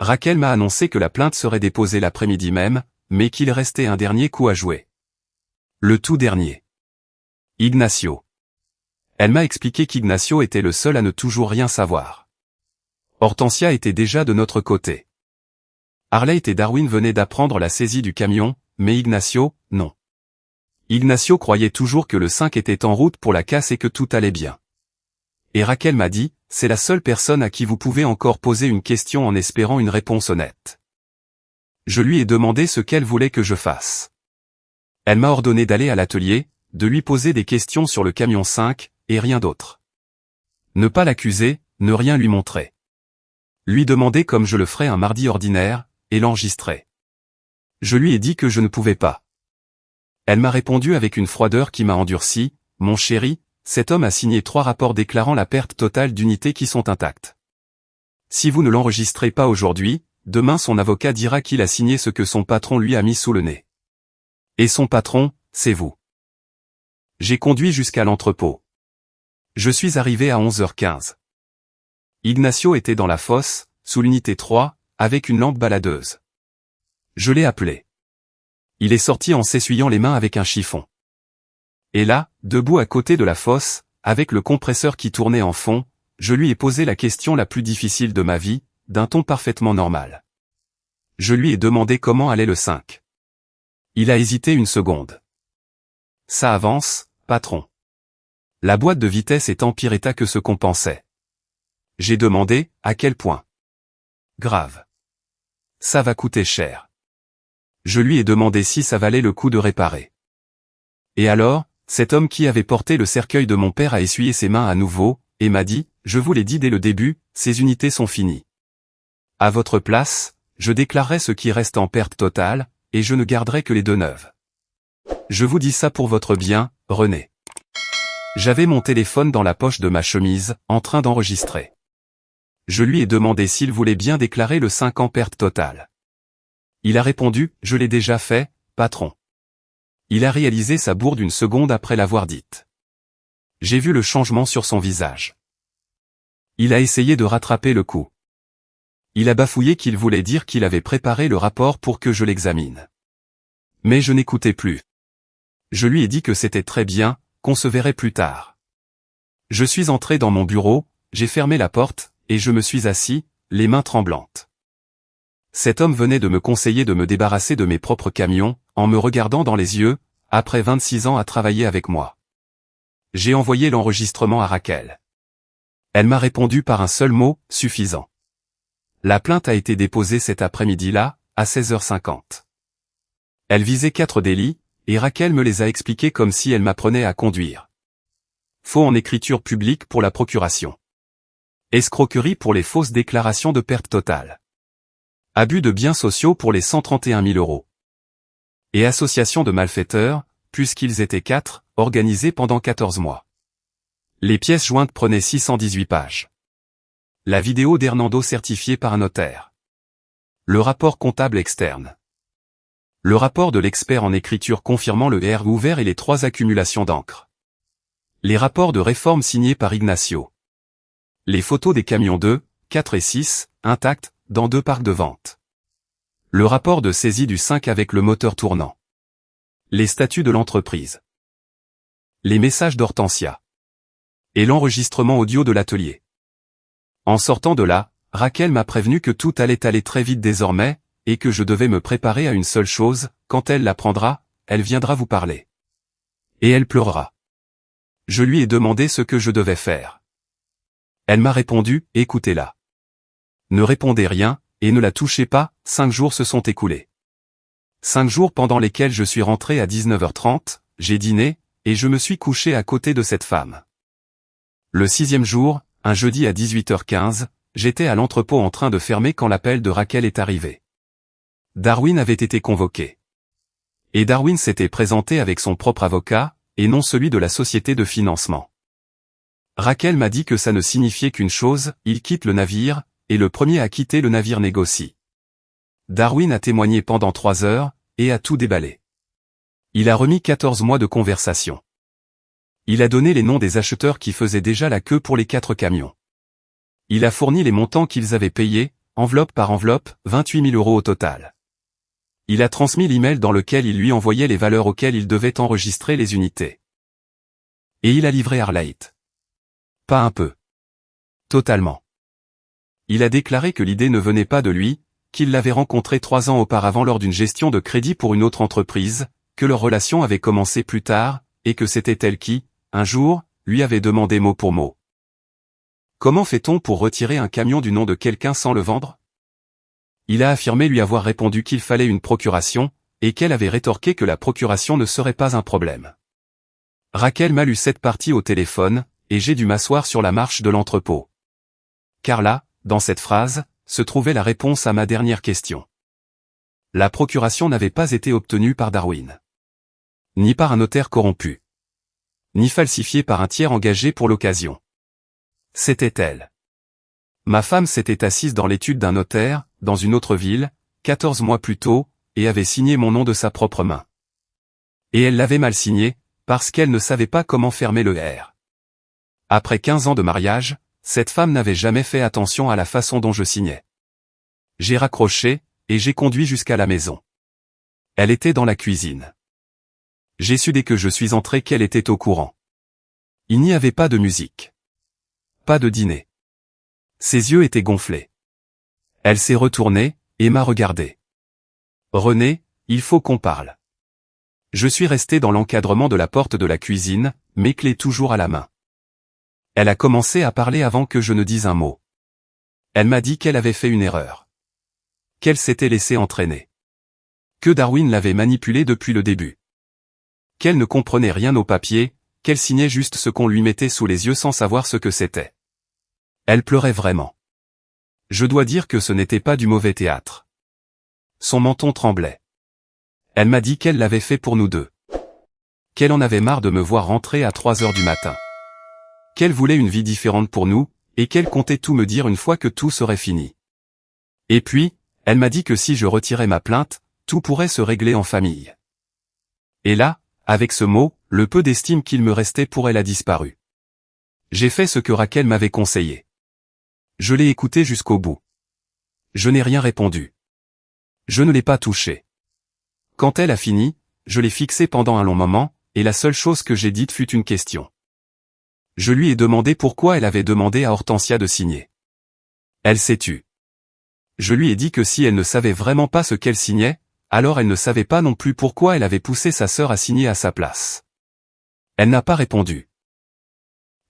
Raquel m'a annoncé que la plainte serait déposée l'après-midi même, mais qu'il restait un dernier coup à jouer. Le tout dernier. Ignacio. Elle m'a expliqué qu'Ignacio était le seul à ne toujours rien savoir. Hortensia était déjà de notre côté. Arlette et Darwin venaient d'apprendre la saisie du camion, mais Ignacio, non. Ignacio croyait toujours que le 5 était en route pour la casse et que tout allait bien. Et Raquel m'a dit, c'est la seule personne à qui vous pouvez encore poser une question en espérant une réponse honnête. Je lui ai demandé ce qu'elle voulait que je fasse. Elle m'a ordonné d'aller à l'atelier, de lui poser des questions sur le camion 5, et rien d'autre. Ne pas l'accuser, ne rien lui montrer. Lui demander comme je le ferais un mardi ordinaire, et l'enregistrer. Je lui ai dit que je ne pouvais pas. Elle m'a répondu avec une froideur qui m'a endurci, mon chéri, cet homme a signé 3 rapports déclarant la perte totale d'unités qui sont intactes. Si vous ne l'enregistrez pas aujourd'hui, demain son avocat dira qu'il a signé ce que son patron lui a mis sous le nez. Et son patron, c'est vous. J'ai conduit jusqu'à l'entrepôt. Je suis arrivé à 11h15. Ignacio était dans la fosse, sous l'unité 3, avec une lampe baladeuse. Je l'ai appelé. Il est sorti en s'essuyant les mains avec un chiffon. Et là, debout à côté de la fosse, avec le compresseur qui tournait en fond, je lui ai posé la question la plus difficile de ma vie, d'un ton parfaitement normal. Je lui ai demandé comment allait le 5. Il a hésité une seconde. Ça avance, patron. La boîte de vitesse est en pire état que ce qu'on pensait. J'ai demandé, à quel point? Grave. Ça va coûter cher. Je lui ai demandé si ça valait le coup de réparer. Et alors, cet homme qui avait porté le cercueil de mon père a essuyé ses mains à nouveau, et m'a dit, je vous l'ai dit dès le début, ces unités sont finies. À votre place, je déclarerai ce qui reste en perte totale, et je ne garderai que les 2 neuves. Je vous dis ça pour votre bien, René. J'avais mon téléphone dans la poche de ma chemise, en train d'enregistrer. Je lui ai demandé s'il voulait bien déclarer le 5 en perte totale. Il a répondu, je l'ai déjà fait, patron. Il a réalisé sa bourde une seconde après l'avoir dite. J'ai vu le changement sur son visage. Il a essayé de rattraper le coup. Il a bafouillé qu'il voulait dire qu'il avait préparé le rapport pour que je l'examine. Mais je n'écoutais plus. Je lui ai dit que c'était très bien, qu'on se verrait plus tard. Je suis entré dans mon bureau, j'ai fermé la porte, et je me suis assis, les mains tremblantes. Cet homme venait de me conseiller de me débarrasser de mes propres camions, en me regardant dans les yeux, après 26 ans à travailler avec moi. J'ai envoyé l'enregistrement à Raquel. Elle m'a répondu par un seul mot, suffisant. La plainte a été déposée cet après-midi-là, à 16h50. Elle visait 4 délits, et Raquel me les a expliqués comme si elle m'apprenait à conduire. Faux en écriture publique pour la procuration. Escroquerie pour les fausses déclarations de perte totale. Abus de biens sociaux pour les 131 000 €. Et association de malfaiteurs, puisqu'ils étaient 4, organisés pendant 14 mois. Les pièces jointes prenaient 618 pages. La vidéo d'Hernando certifiée par un notaire. Le rapport comptable externe. Le rapport de l'expert en écriture confirmant le R ouvert et les 3 accumulations d'encre. Les rapports de réforme signés par Ignacio. Les photos des camions 2, 4 et 6, intacts, dans 2 parcs de vente. Le rapport de saisie du 5 avec le moteur tournant. Les statuts de l'entreprise. Les messages d'Hortensia. Et l'enregistrement audio de l'atelier. En sortant de là, Raquel m'a prévenu que tout allait aller très vite désormais, et que je devais me préparer à une seule chose, quand elle l'apprendra, elle viendra vous parler. Et elle pleurera. Je lui ai demandé ce que je devais faire. Elle m'a répondu, écoutez-la. Ne répondez rien, et ne la touchez pas, 5 jours se sont écoulés. 5 jours pendant lesquels je suis rentré à 19h30, j'ai dîné, et je me suis couché à côté de cette femme. Le 6e jour, un jeudi à 18h15, j'étais à l'entrepôt en train de fermer quand l'appel de Raquel est arrivé. Darwin avait été convoqué. Et Darwin s'était présenté avec son propre avocat, et non celui de la société de financement. Raquel m'a dit que ça ne signifiait qu'une chose, il quitte le navire, et le premier à quitter le navire négocie. Darwin a témoigné pendant 3 heures, et a tout déballé. Il a remis 14 mois de conversation. Il a donné les noms des acheteurs qui faisaient déjà la queue pour les 4 camions. Il a fourni les montants qu'ils avaient payés, enveloppe par enveloppe, 28 000 € au total. Il a transmis l'email dans lequel il lui envoyait les valeurs auxquelles il devait enregistrer les unités. Et il a livré Arleit. Pas un peu. Totalement. Il a déclaré que l'idée ne venait pas de lui, qu'il l'avait rencontré 3 ans auparavant lors d'une gestion de crédit pour une autre entreprise, que leur relation avait commencé plus tard, et que c'était elle qui, un jour, lui avait demandé mot pour mot. Comment fait-on pour retirer un camion du nom de quelqu'un sans le vendre? Il a affirmé lui avoir répondu qu'il fallait une procuration, et qu'elle avait rétorqué que la procuration ne serait pas un problème. Raquel m'a lu cette partie au téléphone, et j'ai dû m'asseoir sur la marche de l'entrepôt. Car là, dans cette phrase, se trouvait la réponse à ma dernière question. La procuration n'avait pas été obtenue par Darwin. Ni par un notaire corrompu. Ni falsifiée par un tiers engagé pour l'occasion. C'était elle. Ma femme s'était assise dans l'étude d'un notaire, dans une autre ville, 14 mois plus tôt, et avait signé mon nom de sa propre main. Et elle l'avait mal signé, parce qu'elle ne savait pas comment fermer le R. Après 15 ans de mariage, cette femme n'avait jamais fait attention à la façon dont je signais. J'ai raccroché, et j'ai conduit jusqu'à la maison. Elle était dans la cuisine. J'ai su dès que je suis entré qu'elle était au courant. Il n'y avait pas de musique. Pas de dîner. Ses yeux étaient gonflés. Elle s'est retournée, et m'a regardé. René, il faut qu'on parle. Je suis resté dans l'encadrement de la porte de la cuisine, mes clés toujours à la main. Elle a commencé à parler avant que je ne dise un mot. Elle m'a dit qu'elle avait fait une erreur. Qu'elle s'était laissée entraîner. Que Darwin l'avait manipulée depuis le début. Qu'elle ne comprenait rien au papier, qu'elle signait juste ce qu'on lui mettait sous les yeux sans savoir ce que c'était. Elle pleurait vraiment. Je dois dire que ce n'était pas du mauvais théâtre. Son menton tremblait. Elle m'a dit qu'elle l'avait fait pour nous deux. Qu'elle en avait marre de me voir rentrer à 3 heures du matin. Qu'elle voulait une vie différente pour nous, et qu'elle comptait tout me dire une fois que tout serait fini. Et puis, elle m'a dit que si je retirais ma plainte, tout pourrait se régler en famille. Et là, avec ce mot, le peu d'estime qu'il me restait pour elle a disparu. J'ai fait ce que Raquel m'avait conseillé. Je l'ai écouté jusqu'au bout. Je n'ai rien répondu. Je ne l'ai pas touché. Quand elle a fini, je l'ai fixée pendant un long moment, et la seule chose que j'ai dite fut une question. Je lui ai demandé pourquoi elle avait demandé à Hortensia de signer. Elle s'est tue. Je lui ai dit que si elle ne savait vraiment pas ce qu'elle signait, alors elle ne savait pas non plus pourquoi elle avait poussé sa sœur à signer à sa place. Elle n'a pas répondu.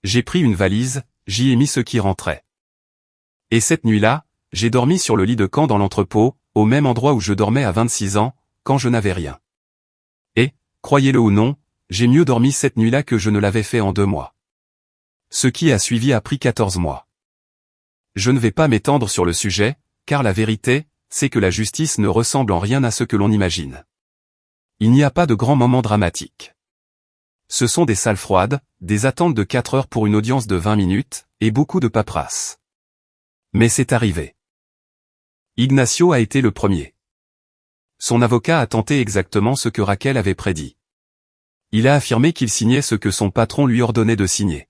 J'ai pris une valise, j'y ai mis ce qui rentrait. Et cette nuit-là, j'ai dormi sur le lit de camp dans l'entrepôt, au même endroit où je dormais à 26 ans, quand je n'avais rien. Et, croyez-le ou non, j'ai mieux dormi cette nuit-là que je ne l'avais fait en 2 mois. Ce qui a suivi a pris 14 mois. Je ne vais pas m'étendre sur le sujet, car la vérité, c'est que la justice ne ressemble en rien à ce que l'on imagine. Il n'y a pas de grands moments dramatiques. Ce sont des salles froides, des attentes de 4 heures pour une audience de 20 minutes, et beaucoup de paperasse. Mais c'est arrivé. Ignacio a été le premier. Son avocat a tenté exactement ce que Raquel avait prédit. Il a affirmé qu'il signait ce que son patron lui ordonnait de signer.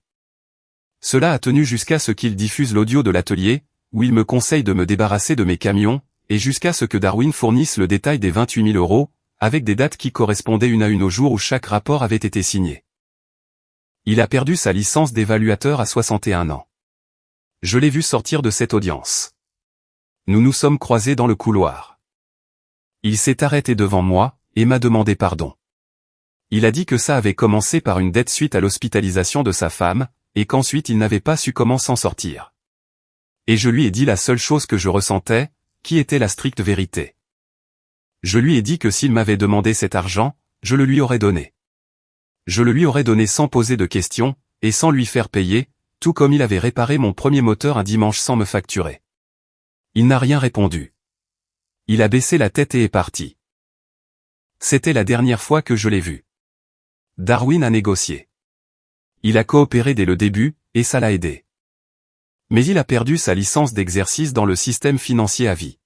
Cela a tenu jusqu'à ce qu'il diffuse l'audio de l'atelier, où il me conseille de me débarrasser de mes camions, et jusqu'à ce que Darwin fournisse le détail des 28 000 €, avec des dates qui correspondaient une à une au jour où chaque rapport avait été signé. Il a perdu sa licence d'évaluateur à 61 ans. Je l'ai vu sortir de cette audience. Nous nous sommes croisés dans le couloir. Il s'est arrêté devant moi, et m'a demandé pardon. Il a dit que ça avait commencé par une dette suite à l'hospitalisation de sa femme, et qu'ensuite il n'avait pas su comment s'en sortir. Et je lui ai dit la seule chose que je ressentais, qui était la stricte vérité. Je lui ai dit que s'il m'avait demandé cet argent, je le lui aurais donné. Je le lui aurais donné sans poser de questions, et sans lui faire payer, tout comme il avait réparé mon premier moteur un dimanche sans me facturer. Il n'a rien répondu. Il a baissé la tête et est parti. C'était la dernière fois que je l'ai vu. Darwin a négocié. Il a coopéré dès le début, et ça l'a aidé. Mais il a perdu sa licence d'exercice dans le système financier à vie.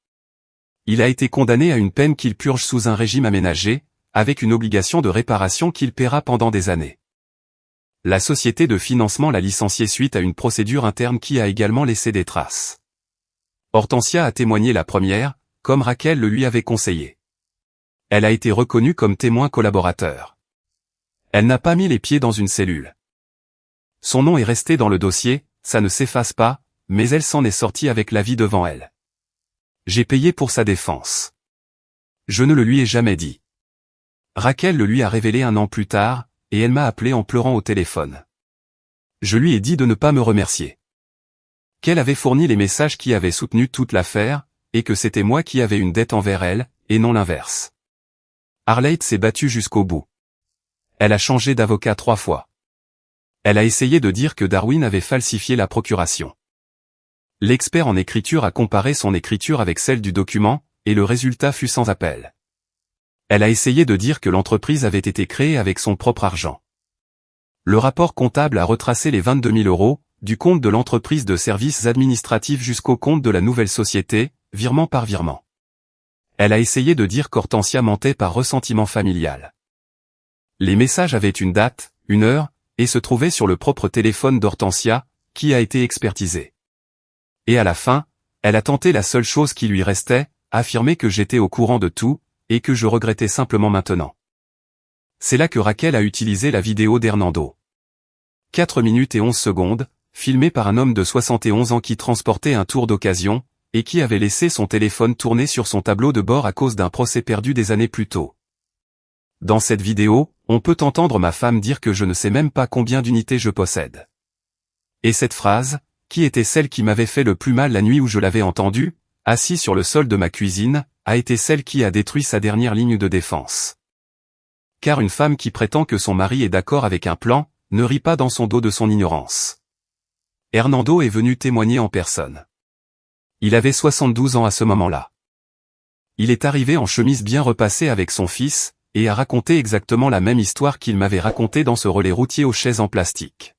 Il a été condamné à une peine qu'il purge sous un régime aménagé, avec une obligation de réparation qu'il paiera pendant des années. La société de financement l'a licencié suite à une procédure interne qui a également laissé des traces. Hortensia a témoigné la première, comme Raquel le lui avait conseillé. Elle a été reconnue comme témoin collaborateur. Elle n'a pas mis les pieds dans une cellule. Son nom est resté dans le dossier, ça ne s'efface pas, mais elle s'en est sortie avec la vie devant elle. J'ai payé pour sa défense. Je ne le lui ai jamais dit. Raquel le lui a révélé 1 an plus tard, et elle m'a appelé en pleurant au téléphone. Je lui ai dit de ne pas me remercier. Qu'elle avait fourni les messages qui avaient soutenu toute l'affaire, et que c'était moi qui avais une dette envers elle, et non l'inverse. Arlette s'est battue jusqu'au bout. Elle a changé d'avocat 3 fois. Elle a essayé de dire que Darwin avait falsifié la procuration. L'expert en écriture a comparé son écriture avec celle du document, et le résultat fut sans appel. Elle a essayé de dire que l'entreprise avait été créée avec son propre argent. Le rapport comptable a retracé les 22 000 €, du compte de l'entreprise de services administratifs jusqu'au compte de la nouvelle société, virement par virement. Elle a essayé de dire qu'Hortensia mentait par ressentiment familial. Les messages avaient une date, une heure, et se trouvaient sur le propre téléphone d'Hortensia, qui a été expertisé. Et à la fin, elle a tenté la seule chose qui lui restait, affirmer que j'étais au courant de tout, et que je regrettais simplement maintenant. C'est là que Raquel a utilisé la vidéo d'Hernando. 4 minutes et 11 secondes, filmée par un homme de 71 ans qui transportait un tour d'occasion, et qui avait laissé son téléphone tourner sur son tableau de bord à cause d'un procès perdu des années plus tôt. Dans cette vidéo, on peut entendre ma femme dire que je ne sais même pas combien d'unités je possède. Et cette phrase, qui était celle qui m'avait fait le plus mal la nuit où je l'avais entendue, assis sur le sol de ma cuisine, a été celle qui a détruit sa dernière ligne de défense. Car une femme qui prétend que son mari est d'accord avec un plan, ne rit pas dans son dos de son ignorance. Hernando est venu témoigner en personne. Il avait 72 ans à ce moment-là. Il est arrivé en chemise bien repassée avec son fils, et a raconté exactement la même histoire qu'il m'avait racontée dans ce relais routier aux chaises en plastique.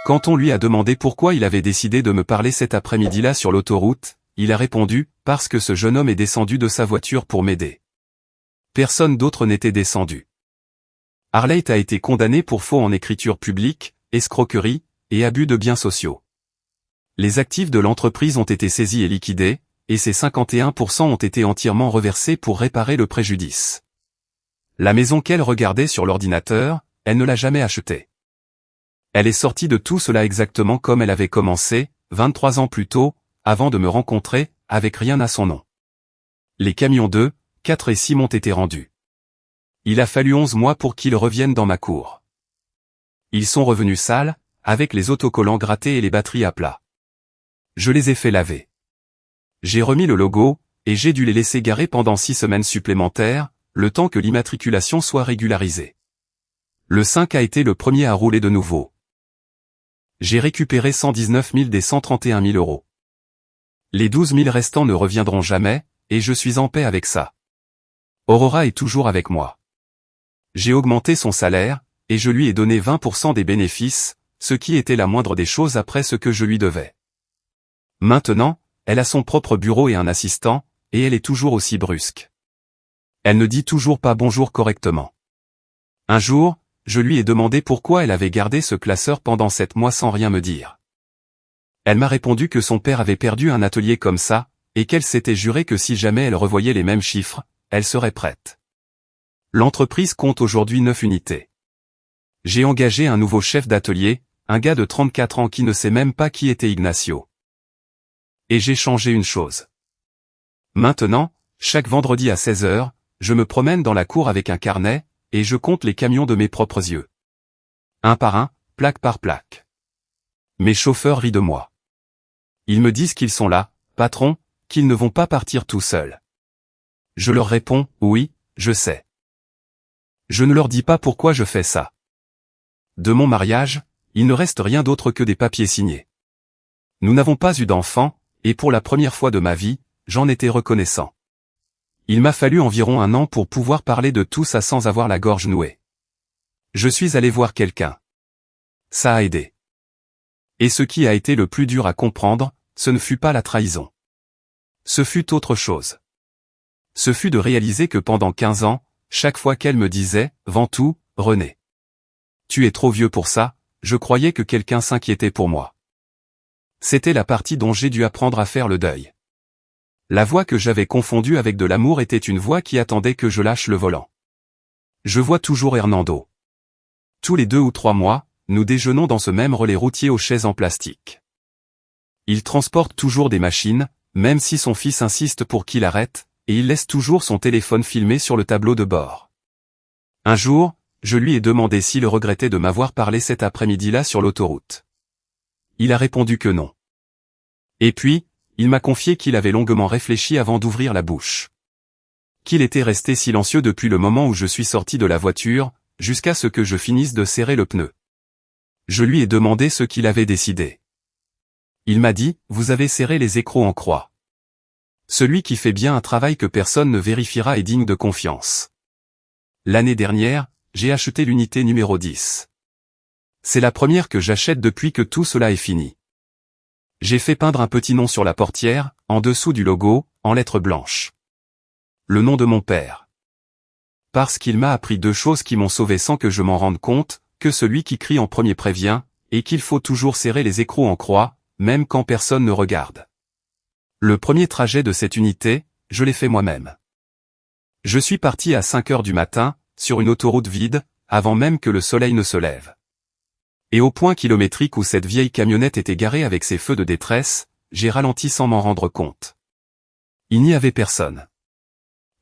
Quand on lui a demandé pourquoi il avait décidé de me parler cet après-midi-là sur l'autoroute, il a répondu « Parce que ce jeune homme est descendu de sa voiture pour m'aider. » Personne d'autre n'était descendu. Arleit a été condamné pour faux en écriture publique, escroquerie, et abus de biens sociaux. Les actifs de l'entreprise ont été saisis et liquidés, et ces 51% ont été entièrement reversés pour réparer le préjudice. La maison qu'elle regardait sur l'ordinateur, elle ne l'a jamais achetée. Elle est sortie de tout cela exactement comme elle avait commencé, 23 ans plus tôt, avant de me rencontrer, avec rien à son nom. Les camions 2, 4 et 6 m'ont été rendus. Il a fallu 11 mois pour qu'ils reviennent dans ma cour. Ils sont revenus sales, avec les autocollants grattés et les batteries à plat. Je les ai fait laver. J'ai remis le logo, et j'ai dû les laisser garer pendant 6 semaines supplémentaires, le temps que l'immatriculation soit régularisée. Le 5 a été le premier à rouler de nouveau. J'ai récupéré 119 000 des 131 000 euros. Les 12 000 restants ne reviendront jamais, et je suis en paix avec ça. Aurora est toujours avec moi. J'ai augmenté son salaire, et je lui ai donné 20% des bénéfices, ce qui était la moindre des choses après ce que je lui devais. Maintenant, elle a son propre bureau et un assistant, et elle est toujours aussi brusque. Elle ne dit toujours pas bonjour correctement. Un jour, je lui ai demandé pourquoi elle avait gardé ce classeur pendant 7 mois sans rien me dire. Elle m'a répondu que son père avait perdu un atelier comme ça, et qu'elle s'était juré que si jamais elle revoyait les mêmes chiffres, elle serait prête. L'entreprise compte aujourd'hui 9 unités. J'ai engagé un nouveau chef d'atelier, un gars de 34 ans qui ne sait même pas qui était Ignacio. Et j'ai changé une chose. Maintenant, chaque vendredi à 16 h, je me promène dans la cour avec un carnet, et je compte les camions de mes propres yeux. Un par un, plaque par plaque. Mes chauffeurs rient de moi. Ils me disent qu'ils sont là, patron, qu'ils ne vont pas partir tout seuls. Je leur réponds, oui, je sais. Je ne leur dis pas pourquoi je fais ça. De mon mariage, il ne reste rien d'autre que des papiers signés. Nous n'avons pas eu d'enfants, et pour la première fois de ma vie, j'en étais reconnaissant. Il m'a fallu environ 1 an pour pouvoir parler de tout ça sans avoir la gorge nouée. Je suis allé voir quelqu'un. Ça a aidé. Et ce qui a été le plus dur à comprendre, ce ne fut pas la trahison. Ce fut autre chose. Ce fut de réaliser que pendant 15 ans, chaque fois qu'elle me disait « Ventoux, René. Tu es trop vieux pour ça », je croyais que quelqu'un s'inquiétait pour moi. C'était la partie dont j'ai dû apprendre à faire le deuil. La voix que j'avais confondue avec de l'amour était une voix qui attendait que je lâche le volant. Je vois toujours Hernando. Tous les 2 ou 3 mois, nous déjeunons dans ce même relais routier aux chaises en plastique. Il transporte toujours des machines, même si son fils insiste pour qu'il arrête, et il laisse toujours son téléphone filmé sur le tableau de bord. Un jour, je lui ai demandé s'il regrettait de m'avoir parlé cet après-midi-là sur l'autoroute. Il a répondu que non. Et puis, il m'a confié qu'il avait longuement réfléchi avant d'ouvrir la bouche. Qu'il était resté silencieux depuis le moment où je suis sorti de la voiture, jusqu'à ce que je finisse de serrer le pneu. Je lui ai demandé ce qu'il avait décidé. Il m'a dit, vous avez serré les écrous en croix. Celui qui fait bien un travail que personne ne vérifiera est digne de confiance. L'année dernière, j'ai acheté l'unité numéro 10. C'est la première que j'achète depuis que tout cela est fini. J'ai fait peindre un petit nom sur la portière, en dessous du logo, en lettres blanches. Le nom de mon père. Parce qu'il m'a appris 2 choses qui m'ont sauvé sans que je m'en rende compte, que celui qui crie en premier prévient, et qu'il faut toujours serrer les écrous en croix, même quand personne ne regarde. Le premier trajet de cette unité, je l'ai fait moi-même. Je suis parti à 5 h du matin, sur une autoroute vide, avant même que le soleil ne se lève. Et au point kilométrique où cette vieille camionnette était garée avec ses feux de détresse, j'ai ralenti sans m'en rendre compte. Il n'y avait personne.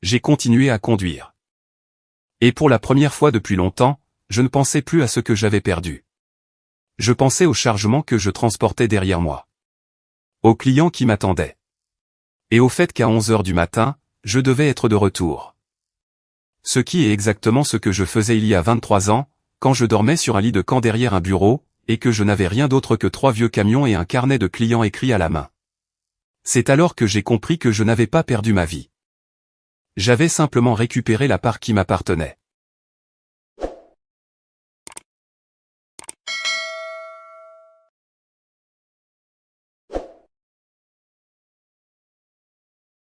J'ai continué à conduire. Et pour la première fois depuis longtemps, je ne pensais plus à ce que j'avais perdu. Je pensais au chargement que je transportais derrière moi. Aux clients qui m'attendaient. Et au fait qu'à 11 h du matin, je devais être de retour. Ce qui est exactement ce que je faisais il y a 23 ans, quand je dormais sur un lit de camp derrière un bureau, et que je n'avais rien d'autre que 3 vieux camions et un carnet de clients écrit à la main. C'est alors que j'ai compris que je n'avais pas perdu ma vie. J'avais simplement récupéré la part qui m'appartenait.